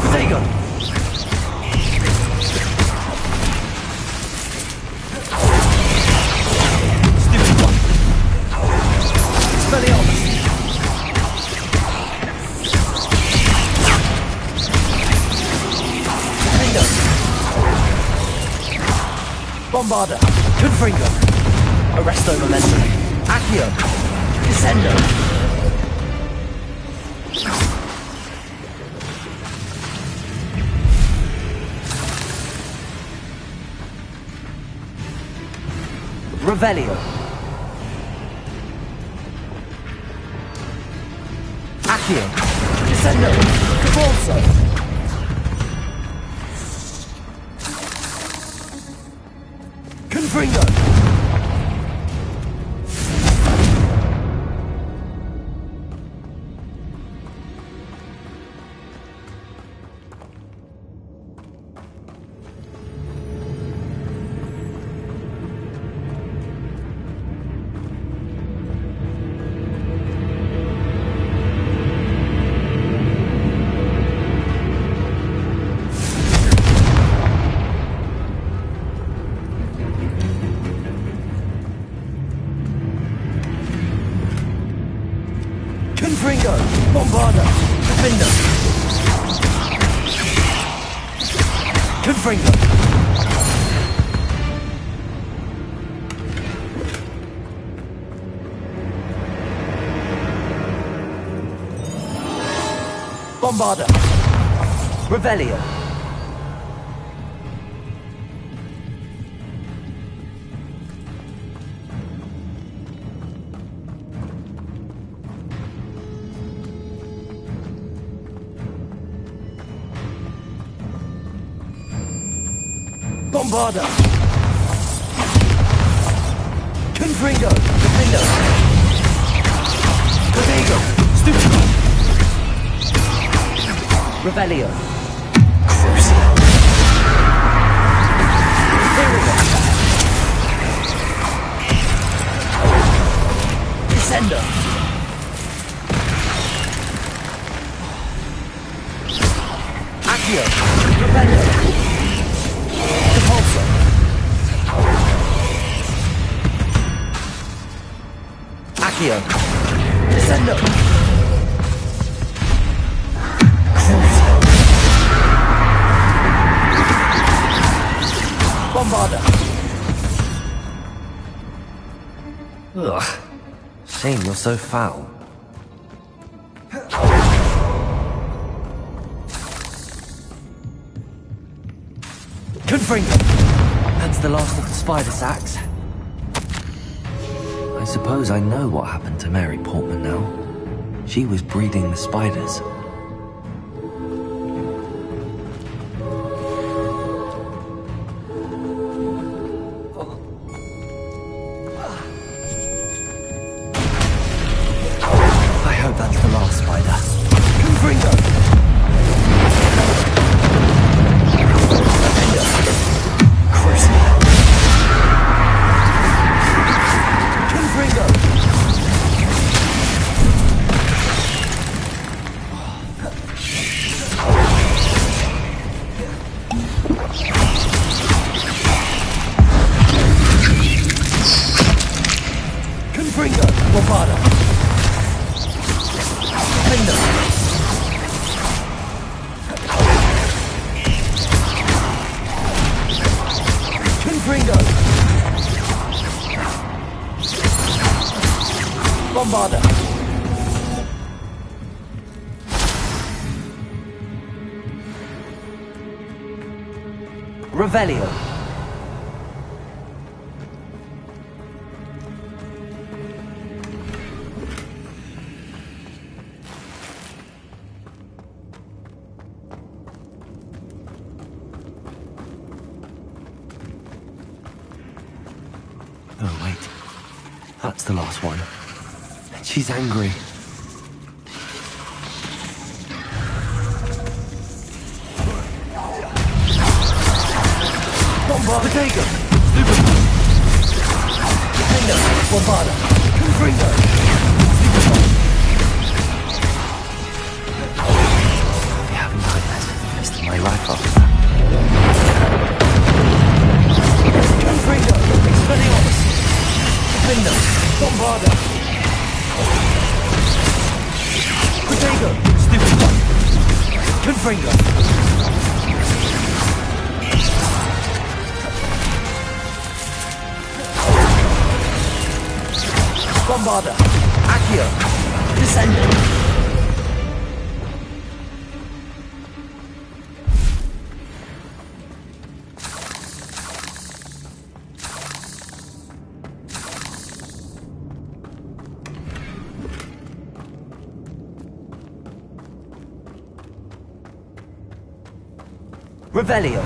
Protego! Stupid one! Expelliarmus! Bingo! Bombarda! Confringo! Arresto Memento! Accio! Descendo! Revelio. Accio. Descendo. Cavalso. Confringo. Confringo! Bombarda! Defender! Confringo! Bombarda! Revelio! Bombarda! Confringo! Defender! Protego! Stupido! Revelio! Crucio! Imperial! Descendo! Accio! Revelio! Repulsor! Accio! Descendo! Crucio! Bombarda! Ugh. Shame you're so foul. Confringo! That's the last of the spider sacks. I suppose I know what happened to Mary Portman now. She was breeding the spiders. I hope that's the last spider. Confringo! Confringo! Confringo! Bombarda! Defender! Confringo! Bombarda! Revelio! the last one. And she's angry. Bombarda! Potato! Stupid! Defender! Bombarda! Confringo! We haven't done that. It's my life after that. Confringo! Expelliarmus! Defender! Bombarda! Potato! Stupid! Confringo! Bombarda! Accio! Descending! Revelio!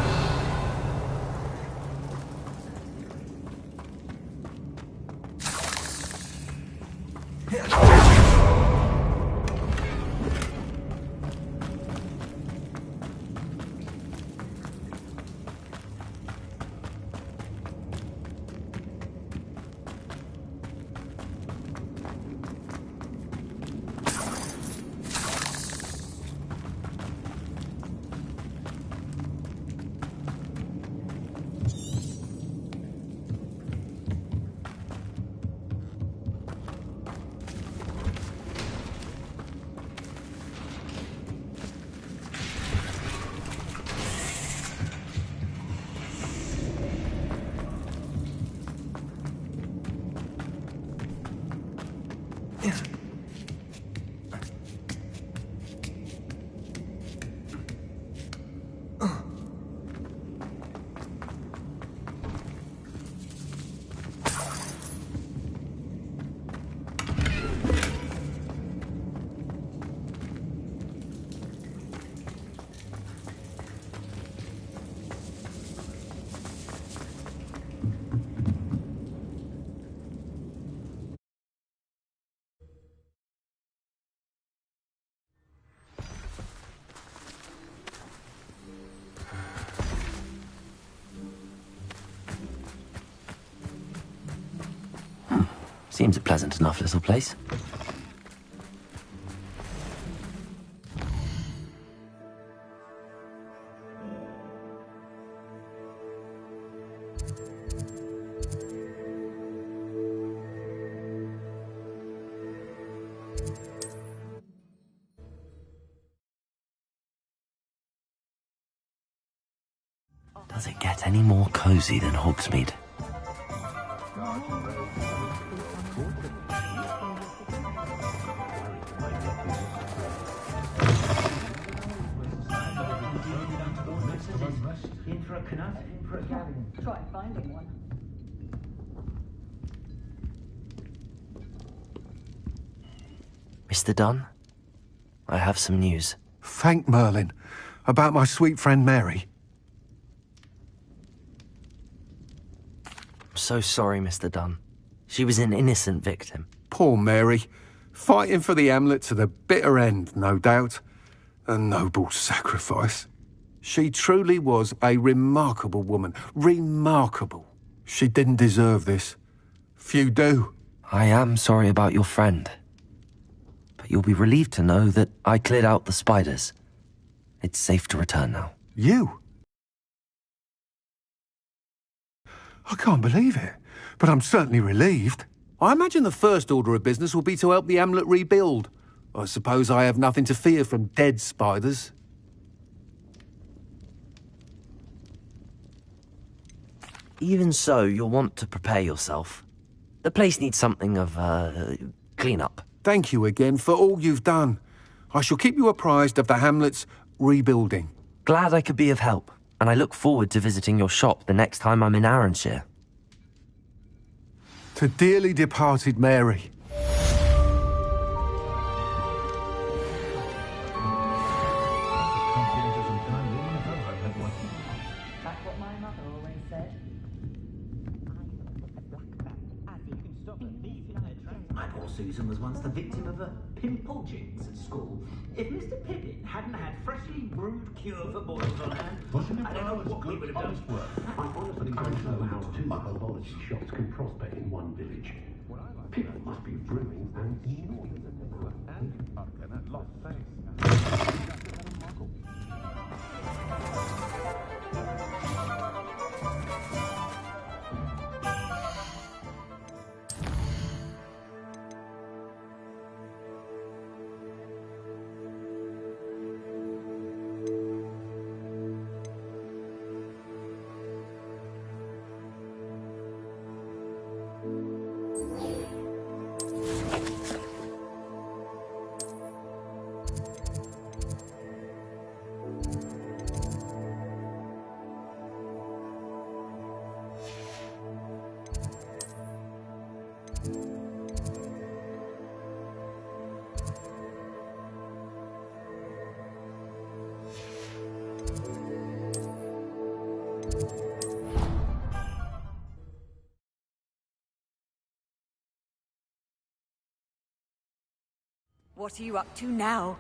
Seems a pleasant enough little place. Does it get any more cozy than Hogsmeade? Try finding one. Mr. Dunn, I have some news. Thank Merlin. About my sweet friend Mary. I'm so sorry, Mr. Dunn. She was an innocent victim. Poor Mary. Fighting for the Hamlet to the bitter end, no doubt. A noble sacrifice. She truly was a remarkable woman. Remarkable. She didn't deserve this. Few do. I am sorry about your friend. But you'll be relieved to know that I cleared out the spiders. It's safe to return now. You? I can't believe it, but I'm certainly relieved. I imagine the first order of business will be to help the Hamlet rebuild. I suppose I have nothing to fear from dead spiders. Even so, you'll want to prepare yourself. The place needs something of, clean-up. Thank you again for all you've done. I shall keep you apprised of the Hamlet's rebuilding. Glad I could be of help, and I look forward to visiting your shop the next time I'm in Arranshire. To dearly departed Mary. Susan was once the victim of a pimple jinx at school. If Mr. Pippin hadn't had freshly brewed cure for boils on hand, I don't know what we would have done. I honestly don't know how two herbology shops can prosper in one village. People must be brewing and ignoring them. What are you up to now?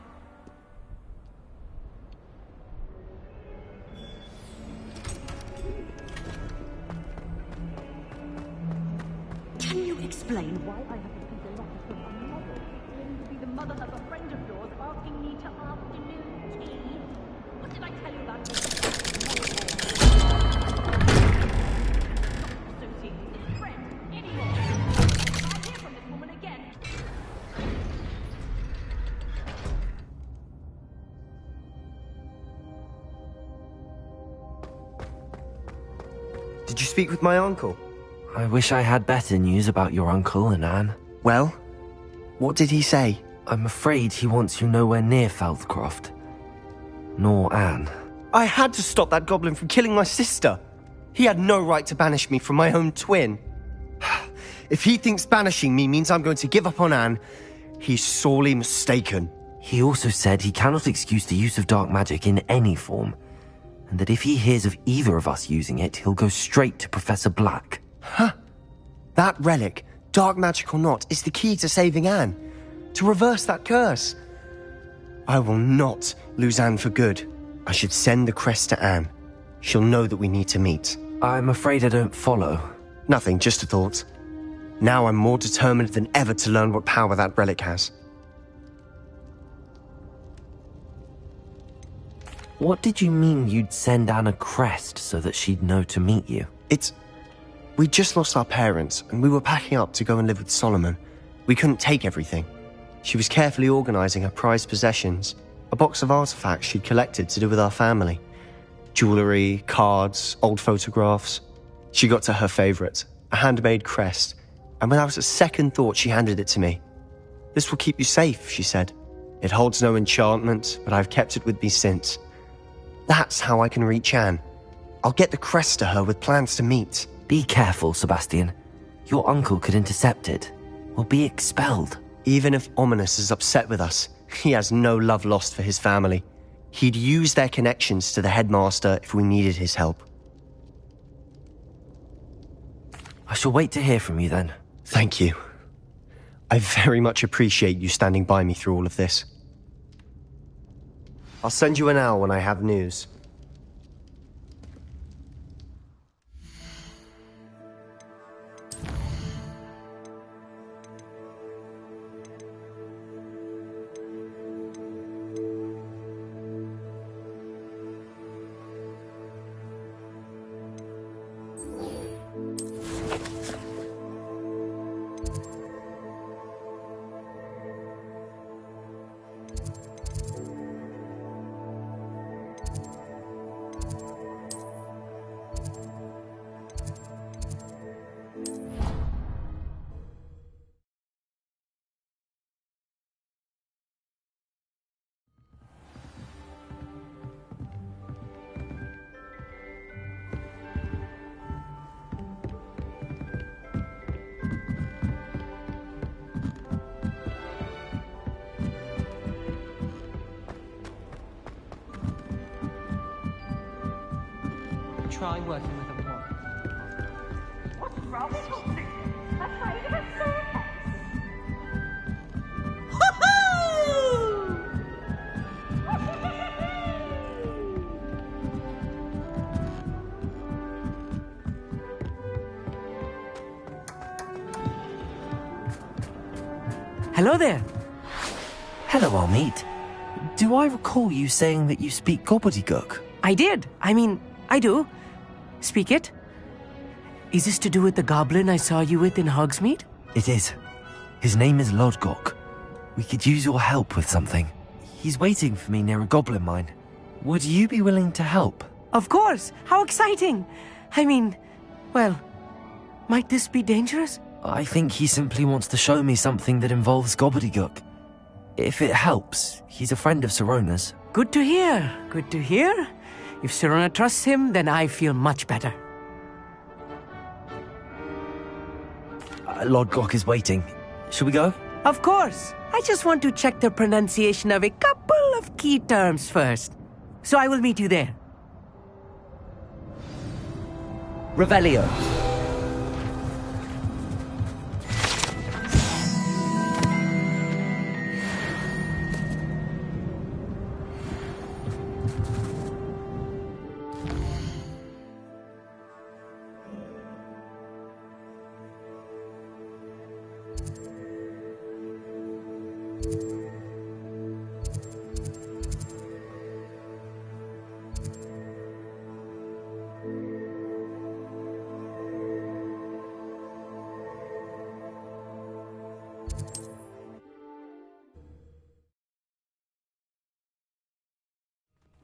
Can you explain why I have received a letter from my mother, claiming to be the mother of a friend of yours, asking me to afternoon tea? What did I tell you about this? Not associating with this friend anymore. If I hear from this woman again. Did you speak with my uncle? I wish I had better news about your uncle and Anne. Well, what did he say? I'm afraid he wants you nowhere near Feldcroft. Nor Anne. I had to stop that goblin from killing my sister. He had no right to banish me from my own twin. If he thinks banishing me means I'm going to give up on Anne, he's sorely mistaken. He also said he cannot excuse the use of dark magic in any form, and that if he hears of either of us using it, he'll go straight to Professor Black. Huh. That relic, dark magic or not, is the key to saving Anne. To reverse that curse. I will not lose Anne for good. I should send the crest to Anne. She'll know that we need to meet. I'm afraid I don't follow. Nothing, just a thought. Now I'm more determined than ever to learn what power that relic has. What did you mean you'd send Anne a crest so that she'd know to meet you? We just lost our parents, and we were packing up to go and live with Solomon. We couldn't take everything. She was carefully organizing her prized possessions, a box of artifacts she'd collected to do with our family. Jewelry, cards, old photographs. She got to her favorite, a handmade crest, and without a second thought she handed it to me. This will keep you safe, she said. It holds no enchantment, but I've kept it with me since. That's how I can reach Anne. I'll get the crest to her with plans to meet. Be careful, Sebastian. Your uncle could intercept it. We'll be expelled. Even if Ominous is upset with us, he has no love lost for his family. He'd use their connections to the headmaster if we needed his help. I shall wait to hear from you then. Thank you. I very much appreciate you standing by me through all of this. I'll send you an owl when I have news. Try working with a wand. What's wrong with you? Afraid of a serpent? Hello there. Hello, Almeet. Do I recall you saying that you speak gobbledygook? I did. I mean, I do. Speak it. Is this to do with the goblin I saw you with in Hogsmeade? It is. His name is Lodgok. We could use your help with something. He's waiting for me near a goblin mine. Would you be willing to help? Of course. How exciting. I mean, well, might this be dangerous? I think he simply wants to show me something that involves gobbledygook. If it helps, he's a friend of Sirona's. Good to hear. Good to hear. If Sirona trusts him, then I feel much better. Lodgok is waiting. Shall we go? Of course. I just want to check the pronunciation of a couple of key terms first. So I will meet you there. Revelio.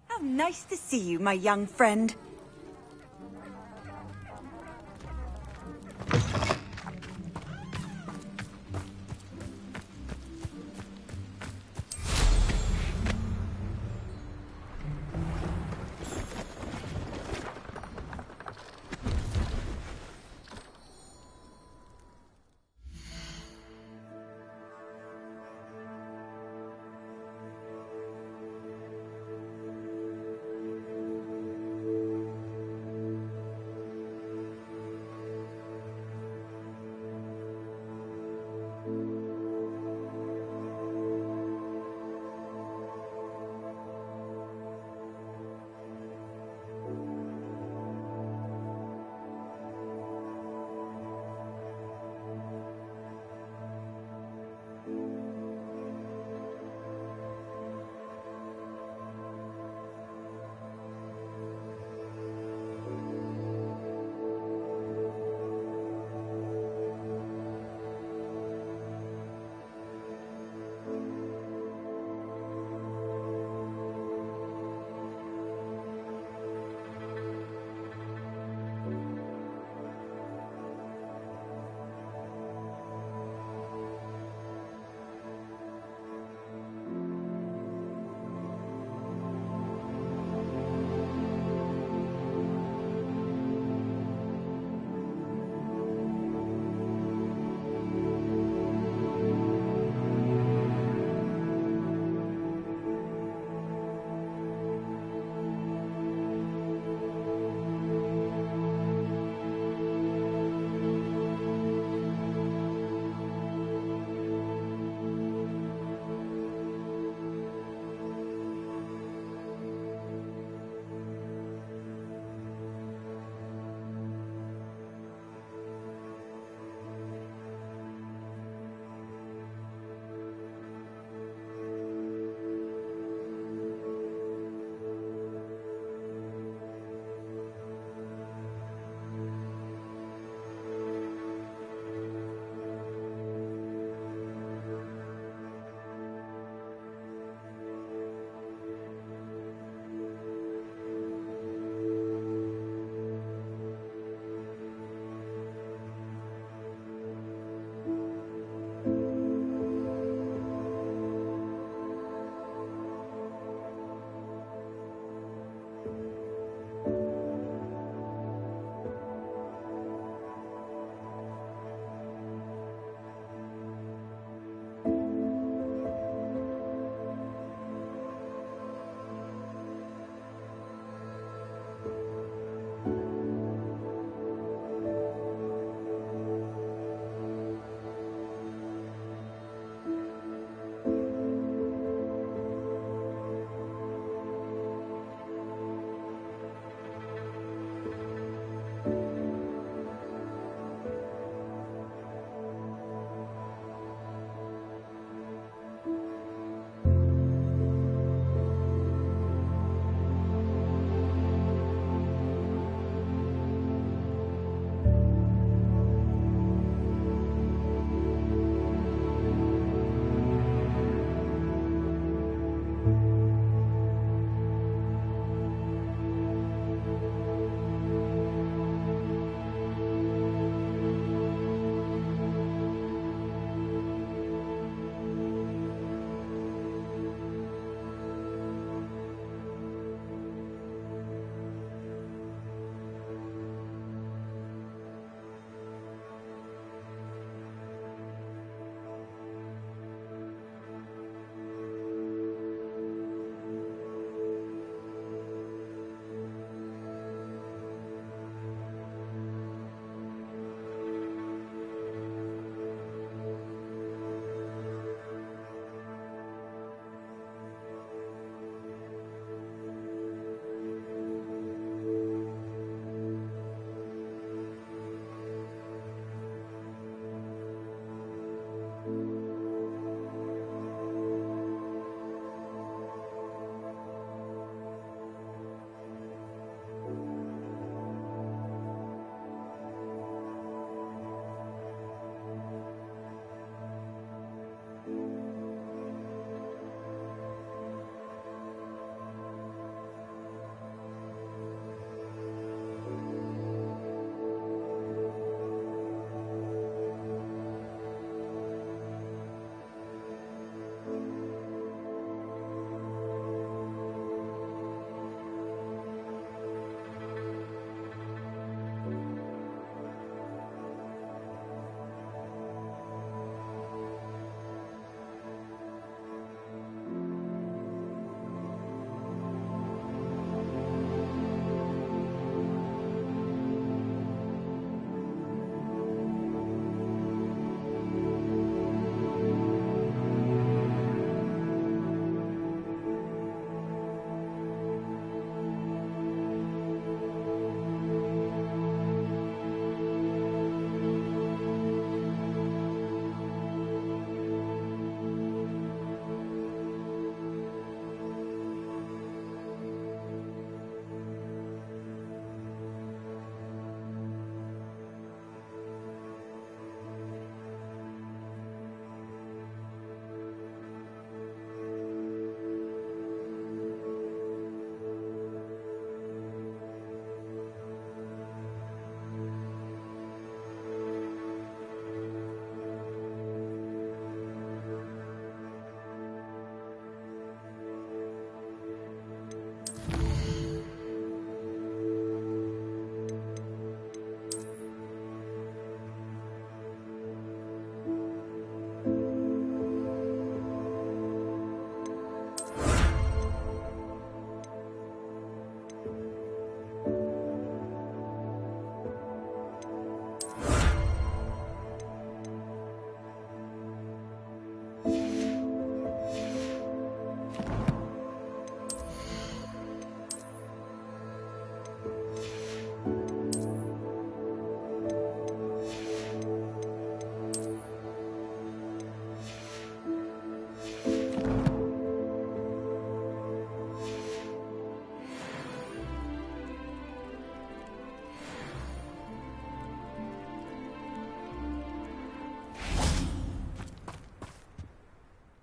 How nice to see you, my young friend.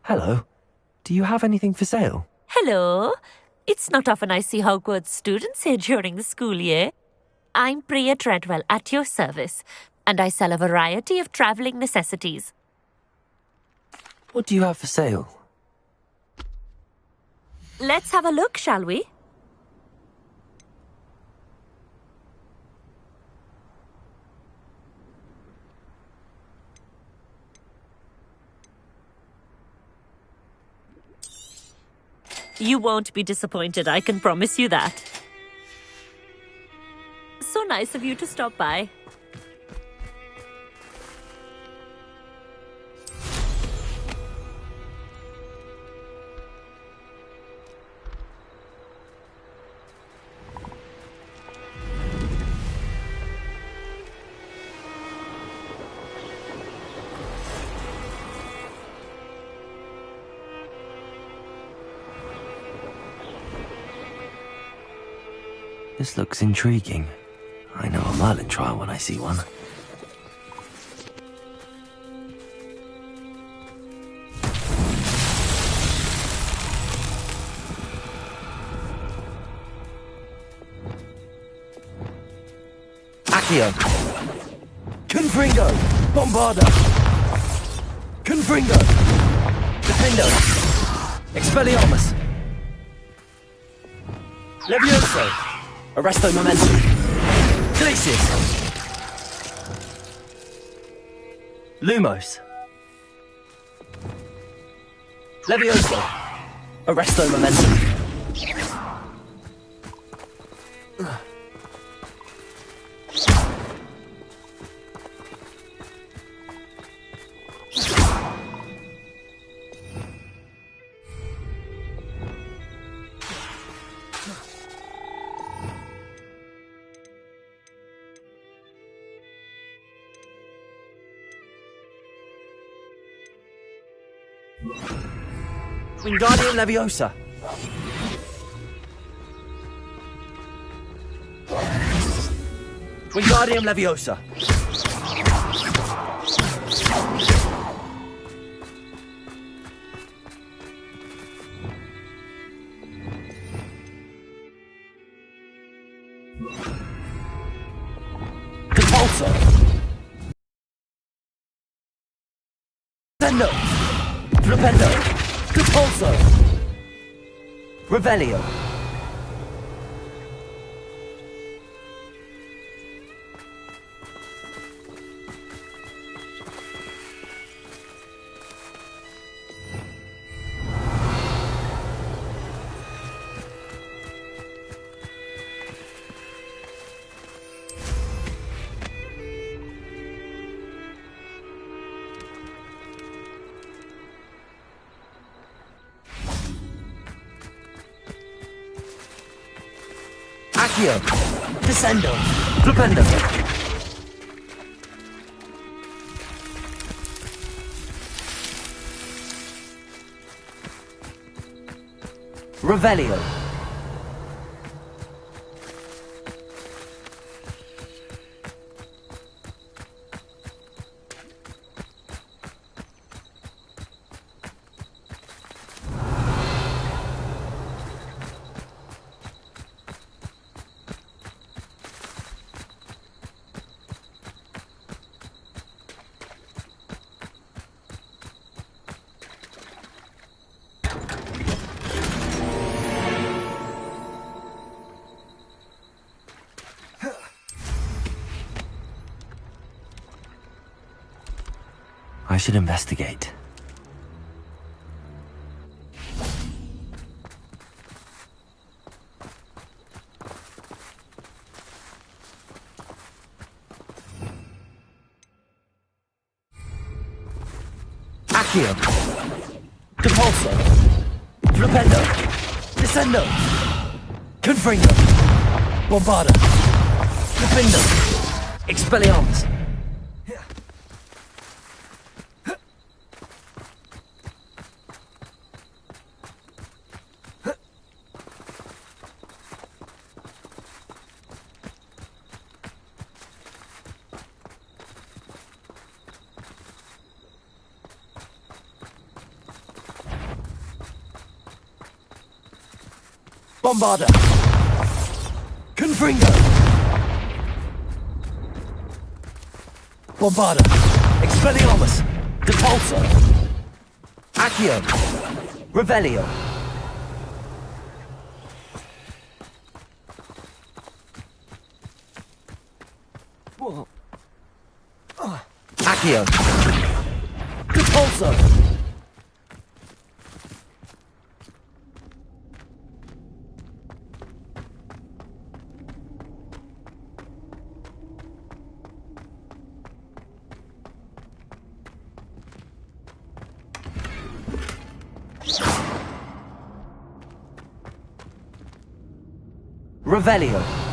Hello. Do you have anything for sale? Hello. It's not often I see Hogwarts students here during the school year. I'm Priya Treadwell, at your service, and I sell a variety of travelling necessities. What do you have for sale? Let's have a look, shall we? You won't be disappointed, I can promise you that. So nice of you to stop by. This looks intriguing. I know a Merlin trial when I see one. Accio! Confringo! Bombarda! Confringo! Defendo! Expelliarmus! Levioso! Arresto Momentum! Glacius! Lumos! Levioso! Arresto Momentum! Wingardium Leviosa! Wingardium Leviosa! Compulso! Fendo! Flipendo! Compulso! Revelio! Accio! Descendo! Flipendo! Revelio! I should investigate. Accio! Compulso! Flipendo! Descendo! Confringo! Bombarda! Flipindo! Expelliarmus! Bombarda! Confringo! Bombarda! Expelliarmus! Depulso! Accio! Revelio! Accio! Depulso! Revelio.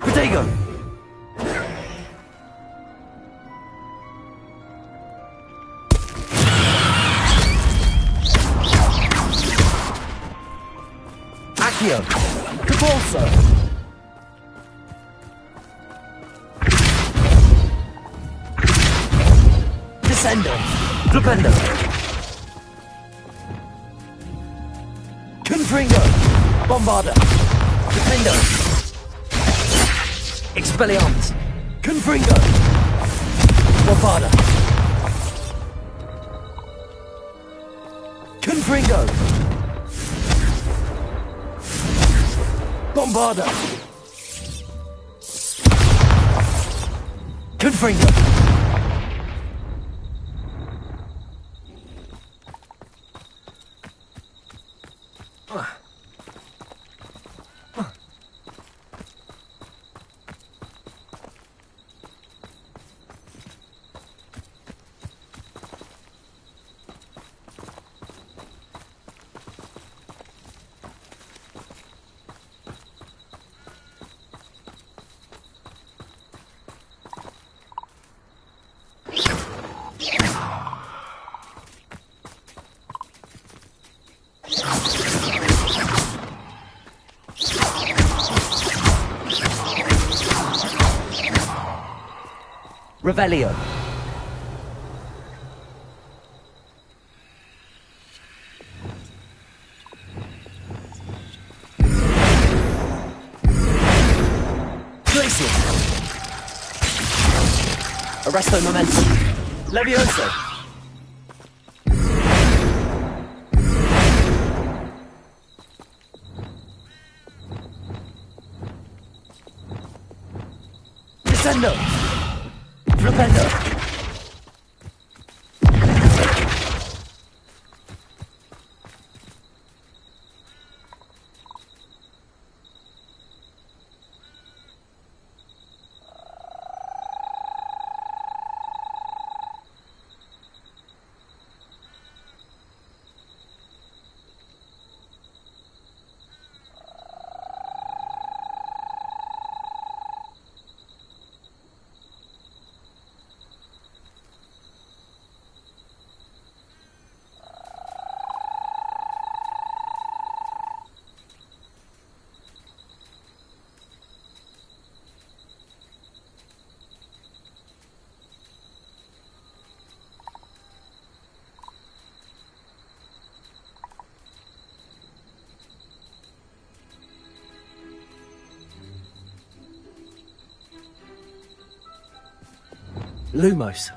Protego! Accio! Depulso! Descendo! Flipendo! Confringo! Bombarda! Defendo! Expelliarmus! Confringo! Bombarda! Confringo! Bombarda! Confringo! Revelio. Glacial. Arresto momentum. Levioso. Descendo. Flipendo. Lumos.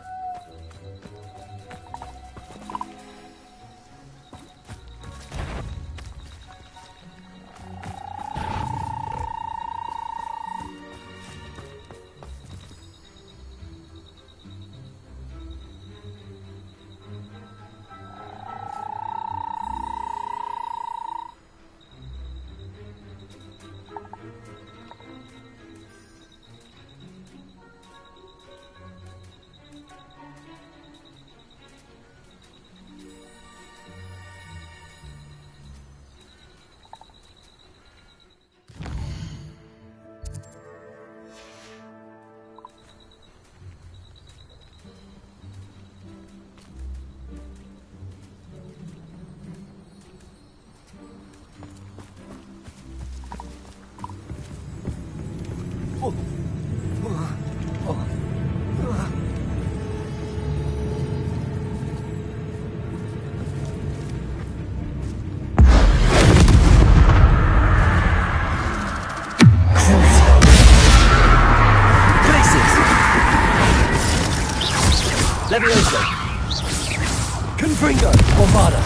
Levioso! Confringo! Bombarda!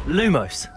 Lumos.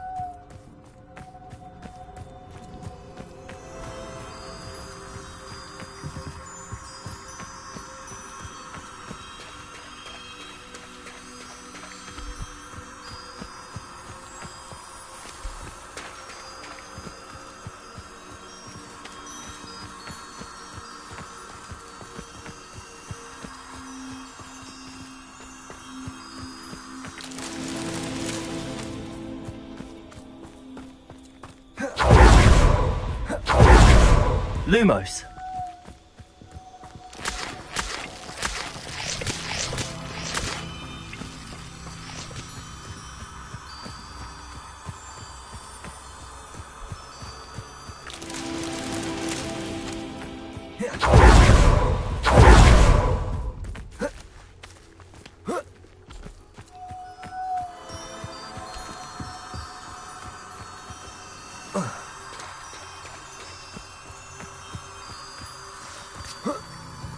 Lumos.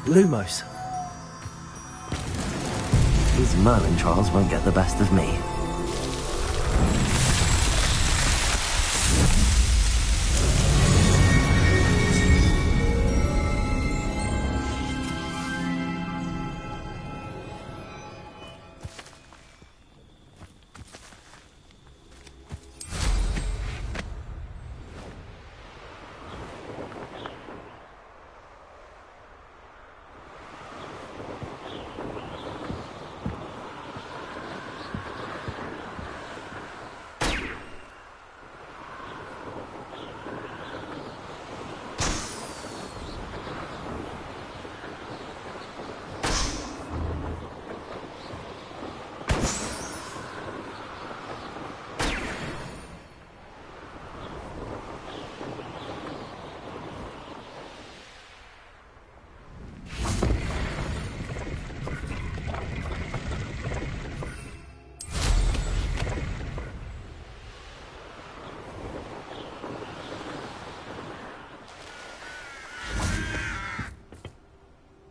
Lumos. These Merlin trials won't get the best of me.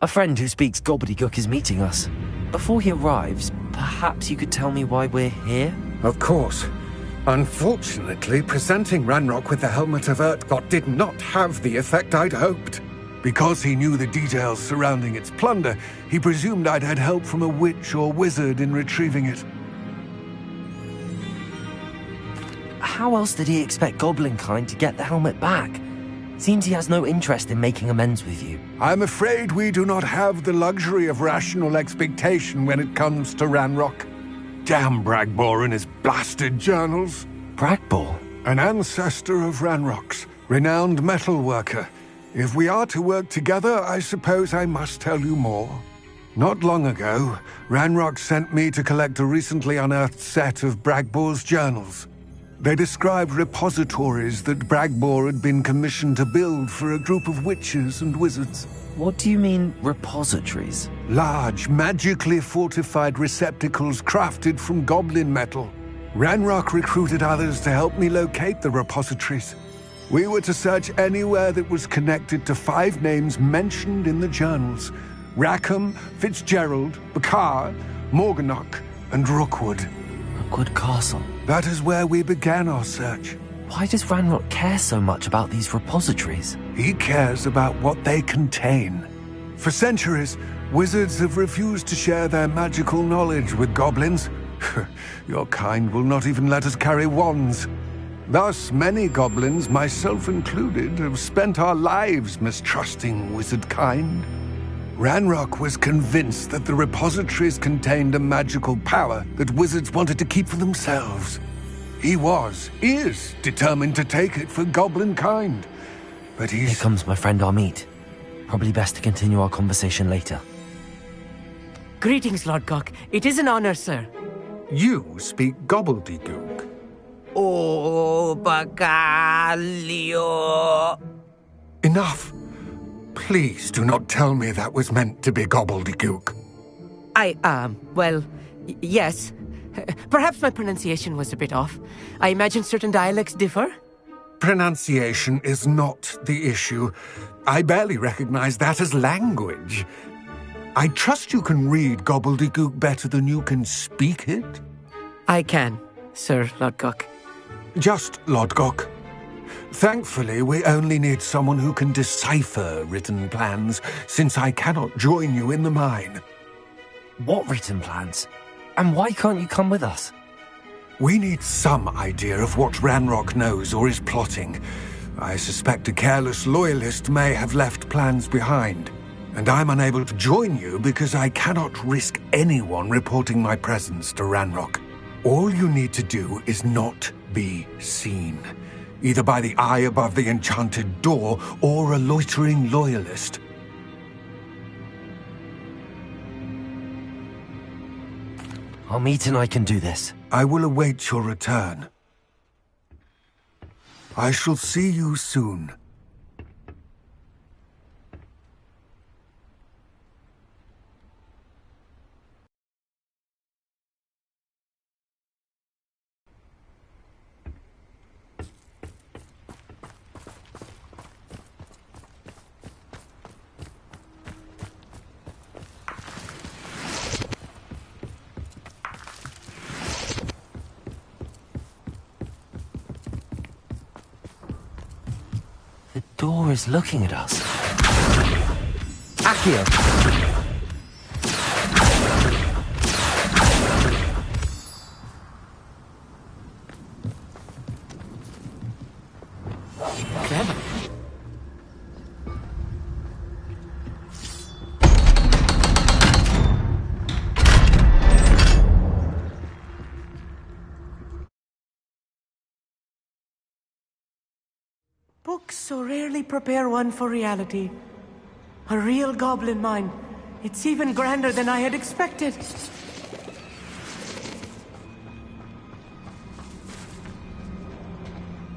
A friend who speaks gobbledygook is meeting us. Before he arrives, perhaps you could tell me why we're here? Of course. Unfortunately, presenting Ranrock with the Helmet of Urtkot did not have the effect I'd hoped. Because he knew the details surrounding its plunder, he presumed I'd had help from a witch or wizard in retrieving it. How else did he expect Goblinkind to get the helmet back? Seems he has no interest in making amends with you. I'm afraid we do not have the luxury of rational expectation when it comes to Ranrock. Damn Bragbor and his blasted journals. Bragbor? An ancestor of Ranrock's, renowned metal worker. If we are to work together, I suppose I must tell you more. Not long ago, Ranrock sent me to collect a recently unearthed set of Bragbor's journals. They described repositories that Bragbor had been commissioned to build for a group of witches and wizards. What do you mean, repositories? Large, magically fortified receptacles crafted from goblin metal. Ranrock recruited others to help me locate the repositories. We were to search anywhere that was connected to 5 names mentioned in the journals. Rackham, Fitzgerald, Bakar, Morganach, and Rookwood. Rookwood Castle? That is where we began our search. Why does Ranrock care so much about these repositories? He cares about what they contain. For centuries, wizards have refused to share their magical knowledge with goblins. Your kind will not even let us carry wands. Thus, many goblins, myself included, have spent our lives mistrusting wizard kind. Ranrock was convinced that the repositories contained a magical power that wizards wanted to keep for themselves. He is determined to take it for goblin kind. But Here comes my friend Amit. Probably best to continue our conversation later. Greetings, Lord Cock. It is an honor, sir. You speak gobbledygook. Oh, Bacalio. Enough. Please do not tell me that was meant to be gobbledygook. Yes. Perhaps my pronunciation was a bit off. I imagine certain dialects differ? Pronunciation is not the issue. I barely recognize that as language. I trust you can read gobbledygook better than you can speak it? I can, Sir Lodgok. Just Lodgok. Thankfully, we only need someone who can decipher written plans, since I cannot join you in the mine. What written plans? And why can't you come with us? We need some idea of what Ranrock knows or is plotting. I suspect a careless loyalist may have left plans behind. And I'm unable to join you because I cannot risk anyone reporting my presence to Ranrock. All you need to do is not be seen, either by the eye above the enchanted door or a loitering loyalist. Amit and I can do this. I will await your return. I shall see you soon. The door is looking at us. Accio! Clever. Books so rarely prepare one for reality. A real goblin mine. It's even grander than I had expected.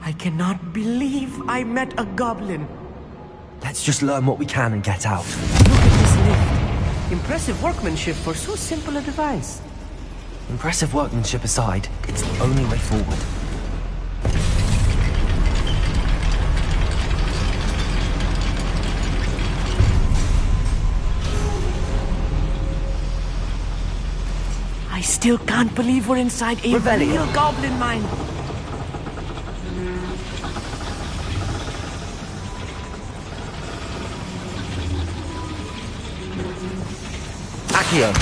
I cannot believe I met a goblin. Let's just learn what we can and get out. Look at this lift. Impressive workmanship for so simple a device. Impressive workmanship aside, it's the only way forward. I still can't believe we're inside a real goblin mine. Accio!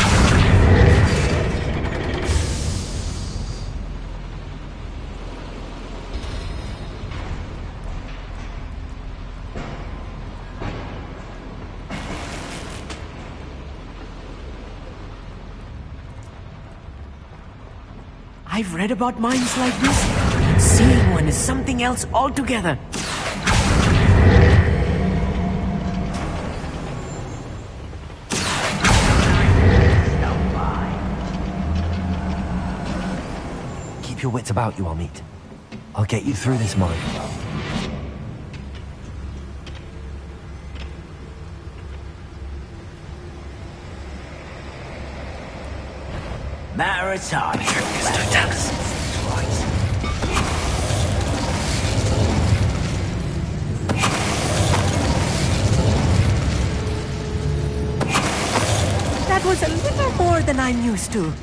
I've read about mines like this. Seeing one is something else altogether. Keep your wits about you, Amit. I'll get you through this mine. Matter of time. That was a little more than I'm used to.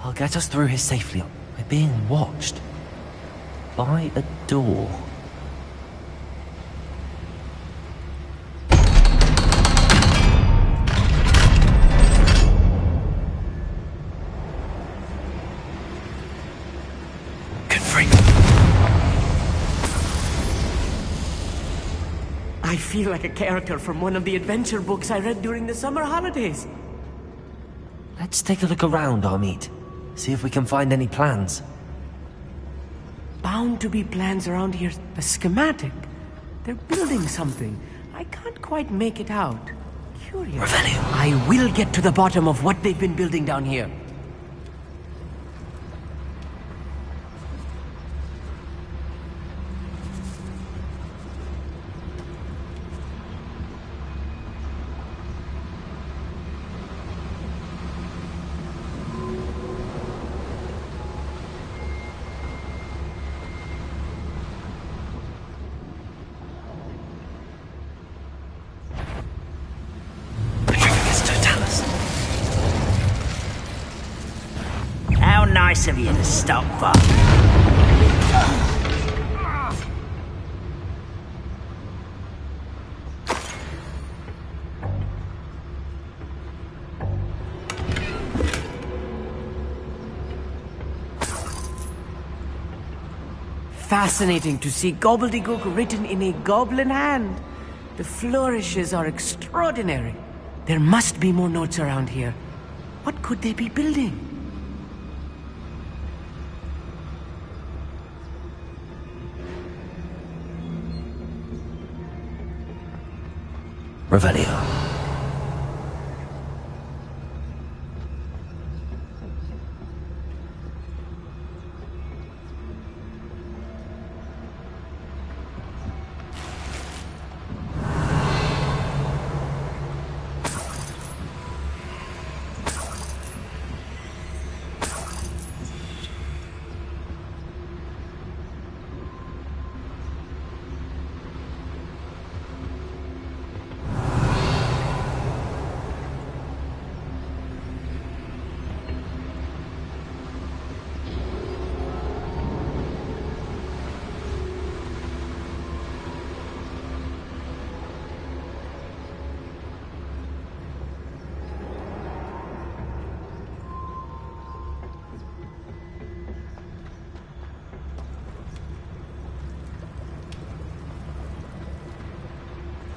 I'll get us through here safely. We're being watched. By a door. I feel like a character from one of the adventure books I read during the summer holidays. Let's take a look around, Amit. See if we can find any plans. Bound to be plans around here. A schematic. They're building something. I can't quite make it out. Curious. Revelio. I will get to the bottom of what they've been building down here. nice of you to stop by. Fascinating to see gobbledygook written in a goblin hand. The flourishes are extraordinary. There must be more notes around here. What could they be building? Revelio.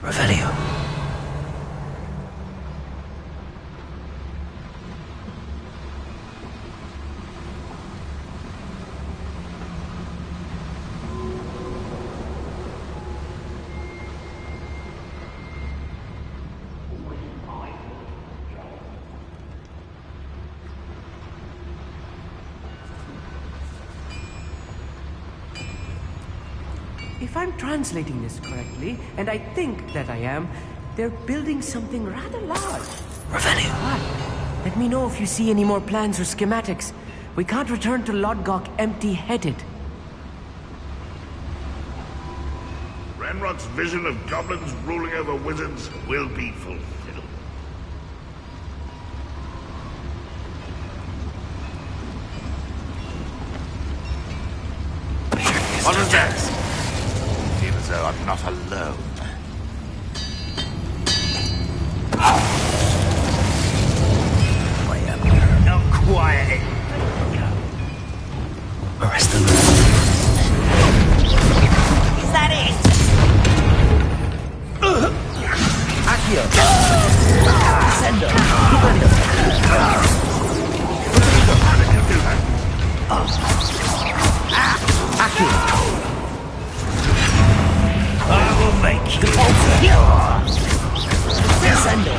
Revelio. If I'm translating this correctly, and I think that I am, they're building something rather large. Revelio. What? Let me know if you see any more plans or schematics. We can't return to Lodgok empty-headed. Ranrock's vision of goblins ruling over wizards will be fulfilled. What is that? I feel as though I'm not alone. Not quiet. Arrest them. Is that it? Accio. Sendo. Accio. I will make you. Sendo.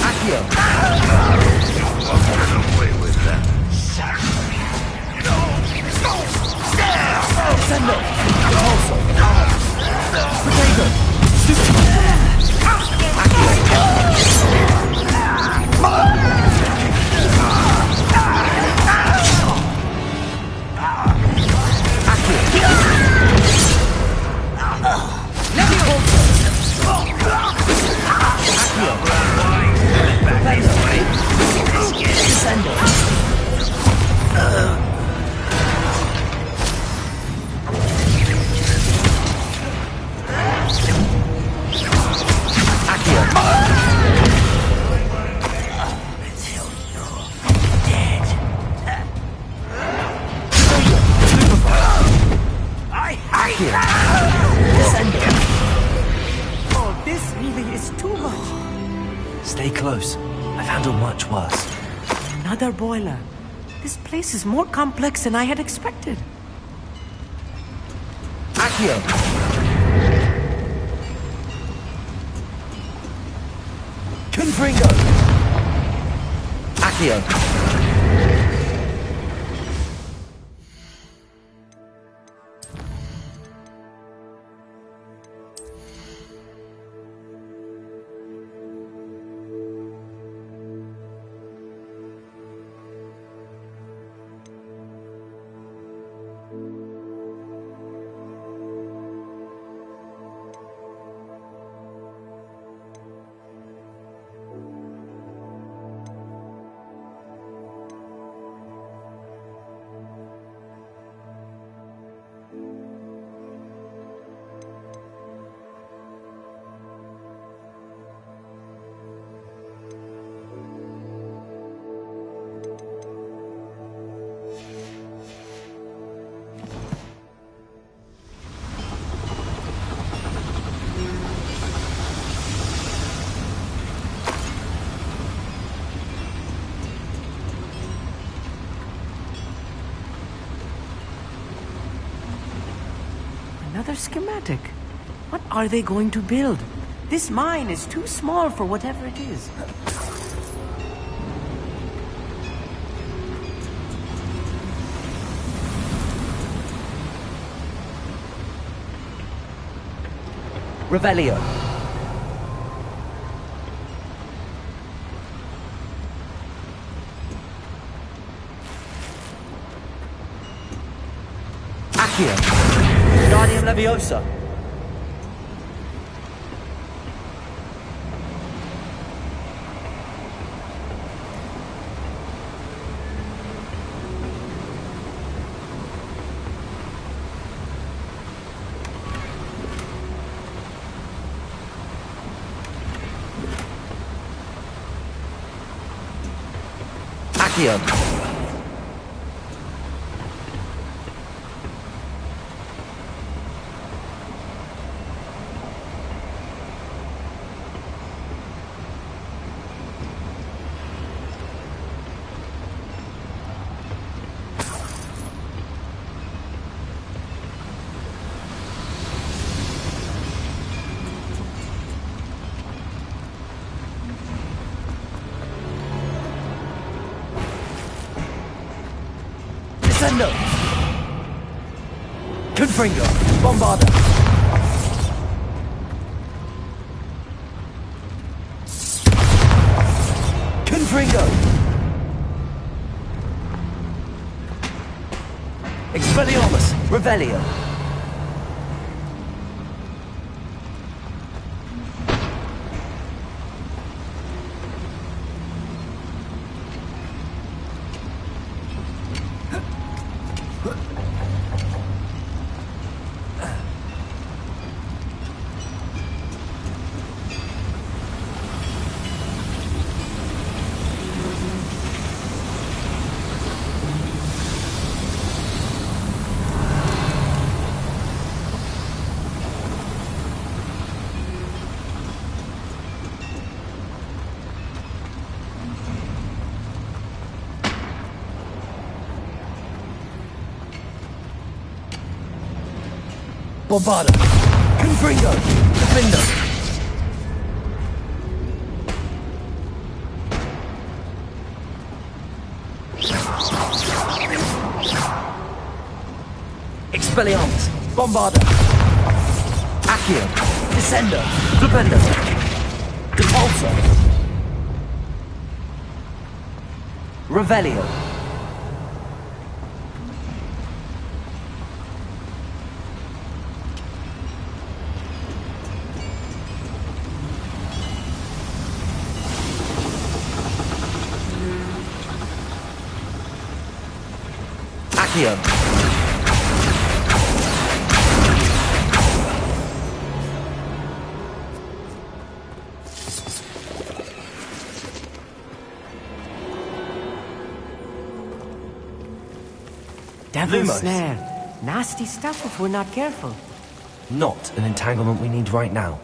Accio. Get away with that. Sendo. Also. Potato. Oh, this really is too much. Stay close. I've handled much worse. Another boiler. This place is more complex than I had expected. Accio. Confringo. Accio. Another schematic. What are they going to build? This mine is too small for whatever it is. Revelio. Accio. Guardium Leviosa. Accio. Descendo! Confringo! Bombarda! Confringo! Expelliarmus! Revelio! Bombarda! Confringo! Defender! Expelliarmus! Bombarda! Accio! Descender! Defender! Depulsor! Revelio! Accio. Devil's Lumos. snare. Nasty stuff if we're not careful. Not an entanglement we need right now.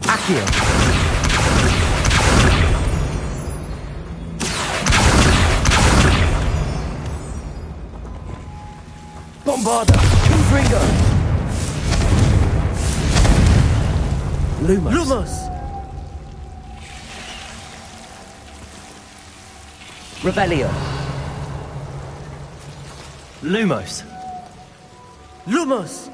Accio. Bombarda! Confringo! Lumos! Lumos! Revelio! Lumos! Lumos!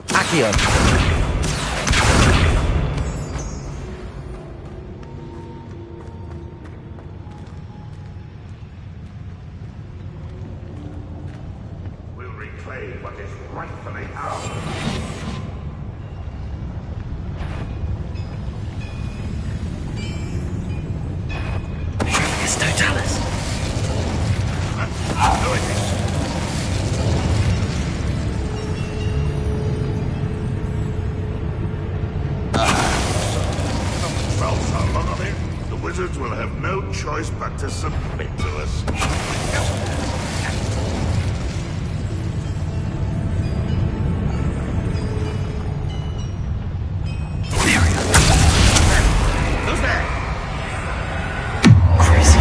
Accio! We'll reclaim what is rightfully ours. It's Totalis! Well, so long of it, the wizards will have no choice but to submit to us. Expelliarmus! Who's there? Crazy.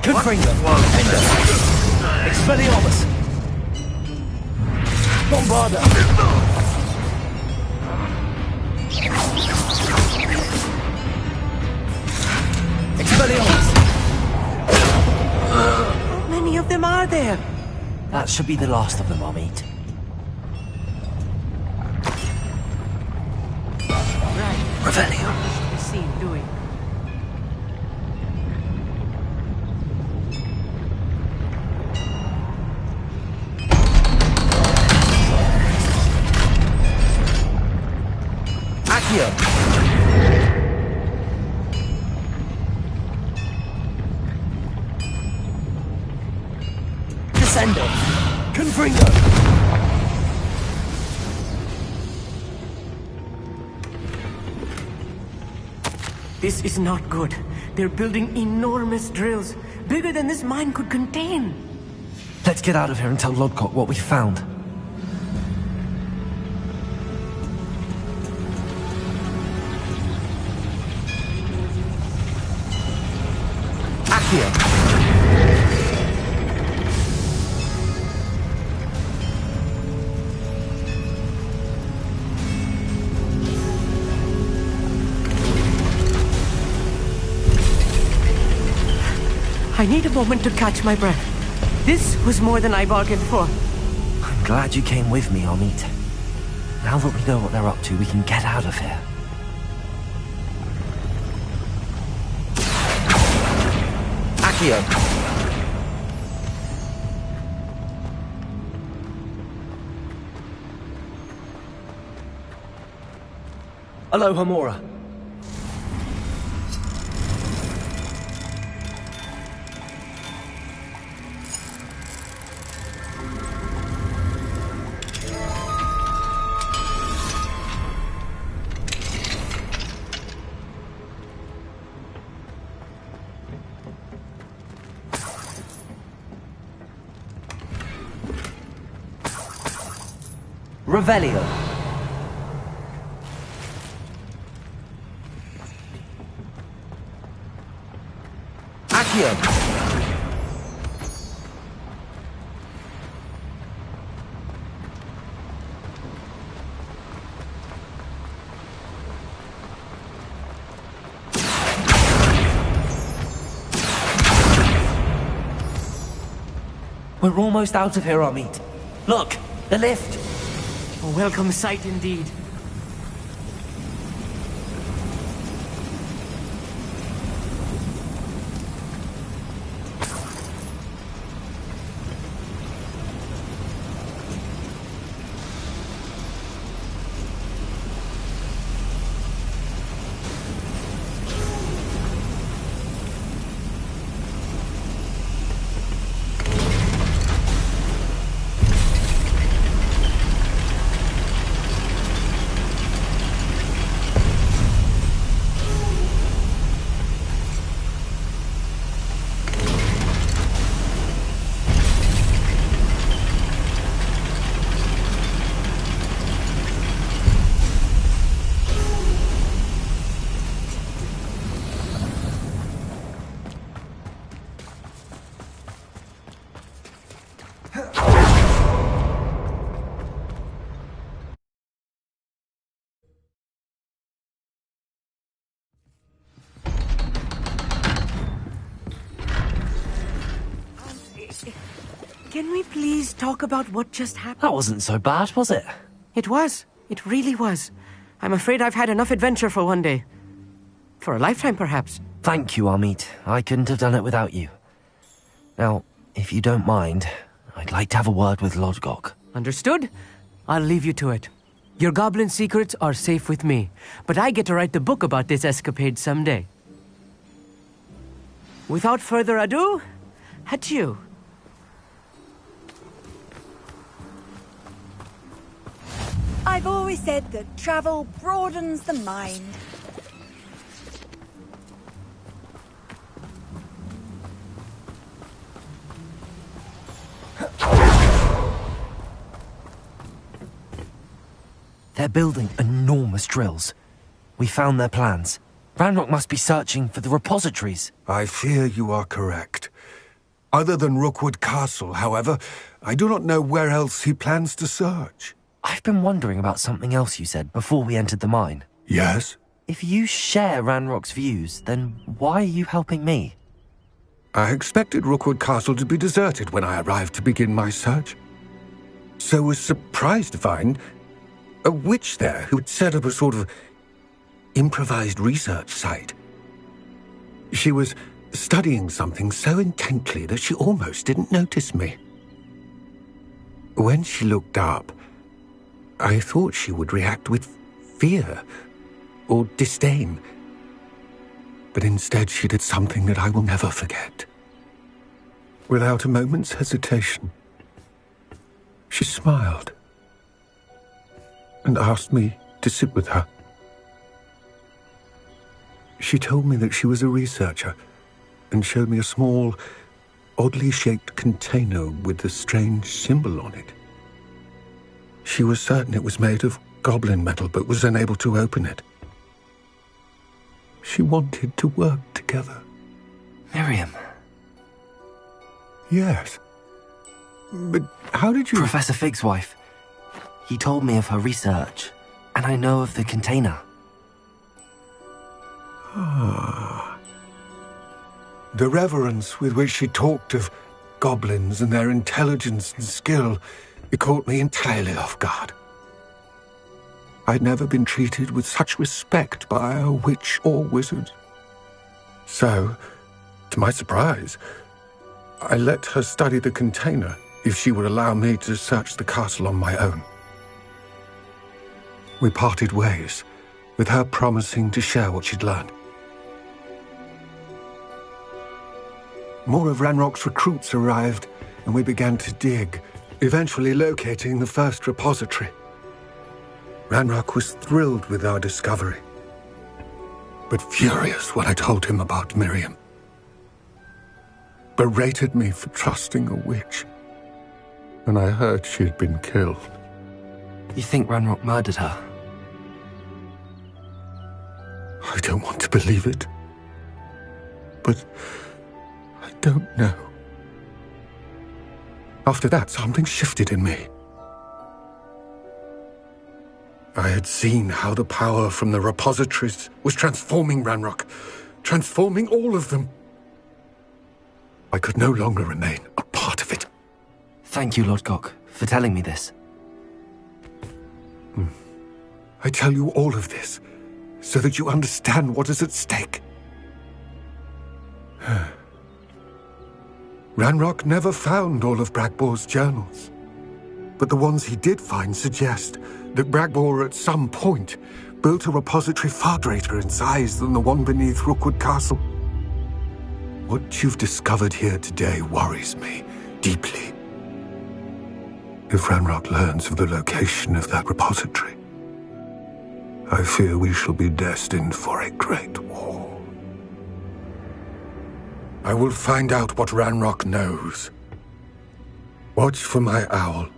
Confringo. Endo. Expelliarmus. Bombarda. Expelliarmus. How many of them are there? That should be the last of them, Amit. Right. Revelio. What should be seen doing? Accio. Descendo. Confringo. This is not good. They're building enormous drills, bigger than this mine could contain. Let's get out of here and tell Lodgok what we found. Accio. I need a moment to catch my breath. This was more than I bargained for. I'm glad you came with me, Amit. Now that we know what they're up to, we can get out of here. Accio. Aloha Mora. Revelio. Accio. We're almost out of here, Amit. Look, the lift. A welcome sight indeed. Can we please talk about what just happened? That wasn't so bad, was it? It was. It really was. I'm afraid I've had enough adventure for one day. For a lifetime, perhaps. Thank you, Amit. I couldn't have done it without you. Now, if you don't mind, I'd like to have a word with Lodgok. Understood? I'll leave you to it. Your goblin secrets are safe with me, but I get to write the book about this escapade someday. Without further ado, adieu. I've always said that travel broadens the mind. They're building enormous drills. We found their plans. Ranrock must be searching for the repositories. I fear you are correct. Other than Rookwood Castle, however, I do not know where else he plans to search. I've been wondering about something else you said before we entered the mine. Yes? If you share Ranrock's views, then why are you helping me? I expected Rookwood Castle to be deserted when I arrived to begin my search. So was surprised to find a witch there who had set up a sort of improvised research site. She was studying something so intently that she almost didn't notice me. When she looked up, I thought she would react with fear or disdain. But instead she did something that I will never forget. Without a moment's hesitation, she smiled and asked me to sit with her. She told me that she was a researcher and showed me a small, oddly shaped container with a strange symbol on it. She was certain it was made of goblin metal, but was unable to open it. She wanted to work together. Miriam. Yes. But how did you... Professor Fig's wife. He told me of her research, and I know of the container. Ah. The reverence with which she talked of goblins and their intelligence and skill, it caught me entirely off guard. I'd never been treated with such respect by a witch or wizard. So, to my surprise, I let her study the container if she would allow me to search the castle on my own. We parted ways, with her promising to share what she'd learned. More of Ranrock's recruits arrived, and we began to dig, eventually locating the first repository. Ranrock was thrilled with our discovery, but furious when I told him about Miriam. Berated me for trusting a witch, and I heard she had been killed. You think Ranrock murdered her? I don't want to believe it, but I don't know. After that, something shifted in me. I had seen how the power from the repositories was transforming Ranrock, transforming all of them. I could no longer remain a part of it. Thank you, Lord Gok, for telling me this. I tell you all of this so that you understand what is at stake. Ranrock never found all of Bragbor's journals, but the ones he did find suggest that Bragbor at some point built a repository far greater in size than the one beneath Rookwood Castle. What you've discovered here today worries me deeply. If Ranrock learns of the location of that repository, I fear we shall be destined for a great war. I will find out what Ranrock knows. Watch for my owl.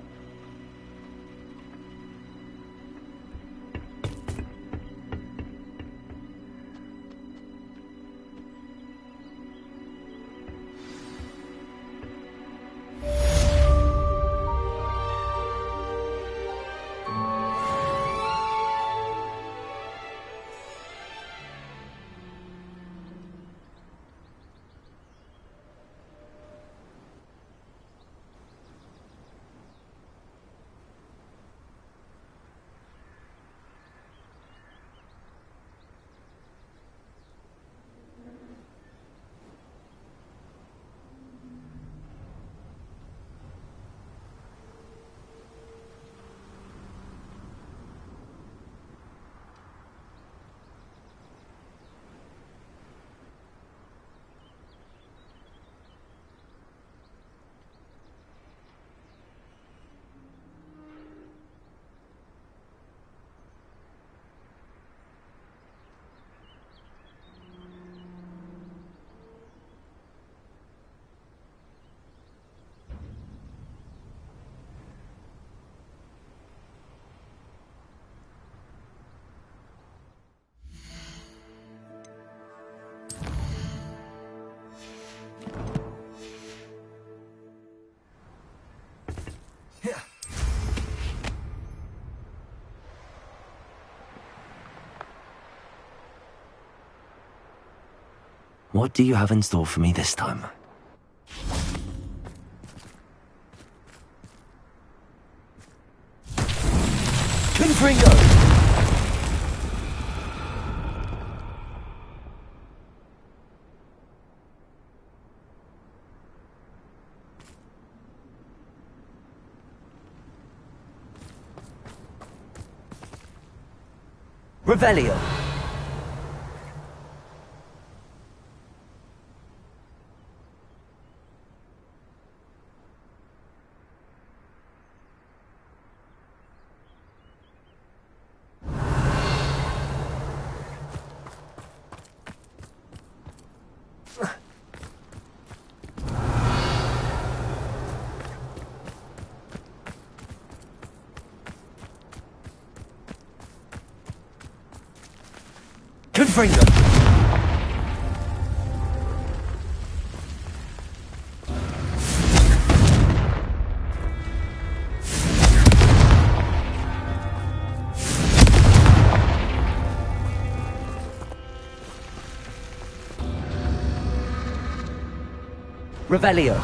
What do you have in store for me this time? Confringo! Revelio. Confringo. Revelio.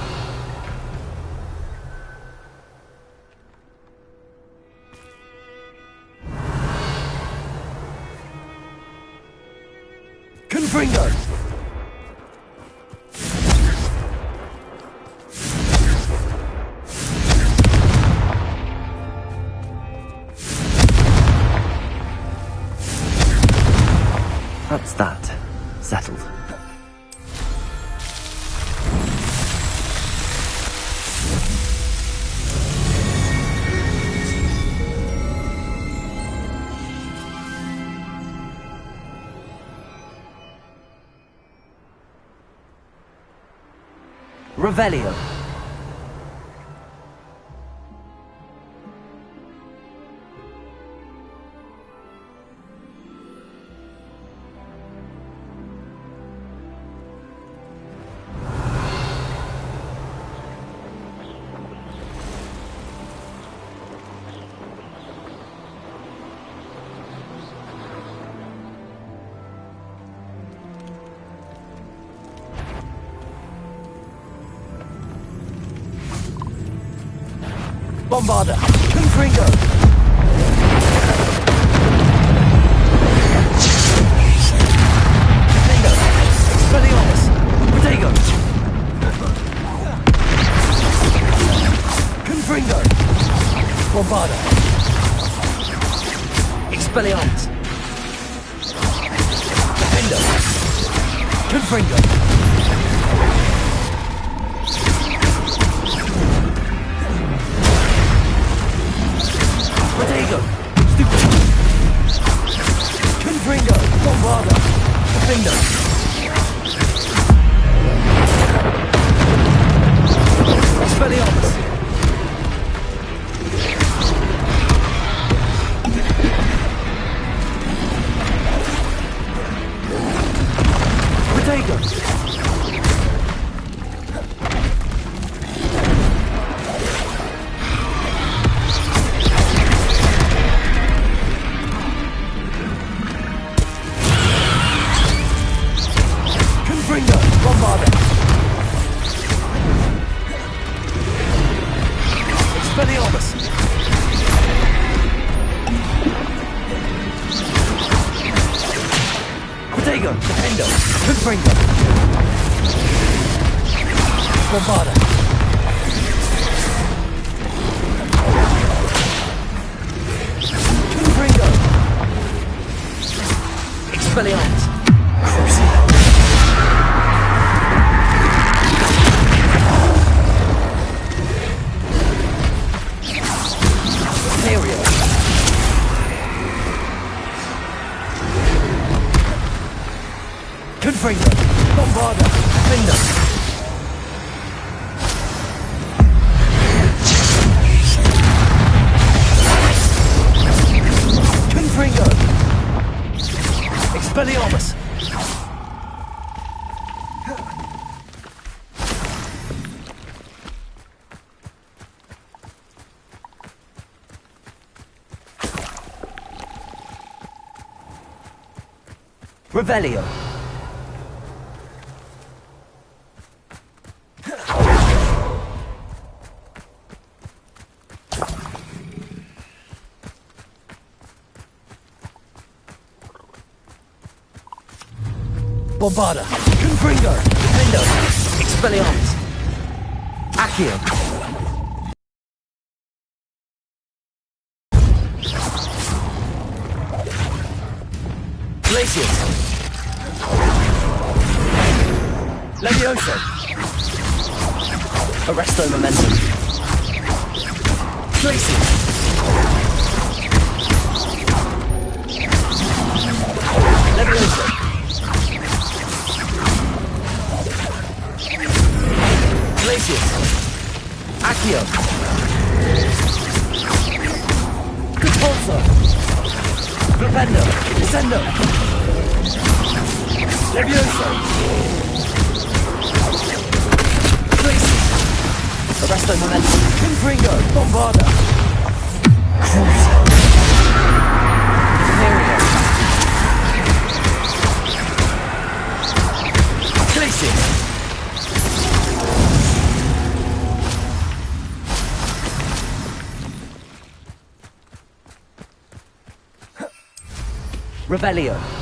Confringo. That's that. Settled. Revelio. Bombarda. Confringo. Bingo. Expelliarmus. Protego. Confringo. Bombarda. Expelliarmus. Defendo. Confringo. Protego! Stupid! Confringo! Bombarda! Defendo! Expelliarmus! Protego! Confringo! Bombarda! Expelliarmus! Protego! Defendo! Confringo! Bombarda! Confringo! Expelliarmus! Crucible! Ontario. Confringo. Bombarda. Defender. Confringo. Expelliarmus. Revelio. Bombarda. Confringo. Defendo. Expelliarmus. Accio. Glacius. Levioso. Arresto Momentum. Glacius. Levioso. Glacius. Accio. Repulsor. Flipendo. Descendo. Levioso. Glacius. Arresto Momentum. Confringo. Bombarda. Cruiser. Imperio. Glacius. Rebellion.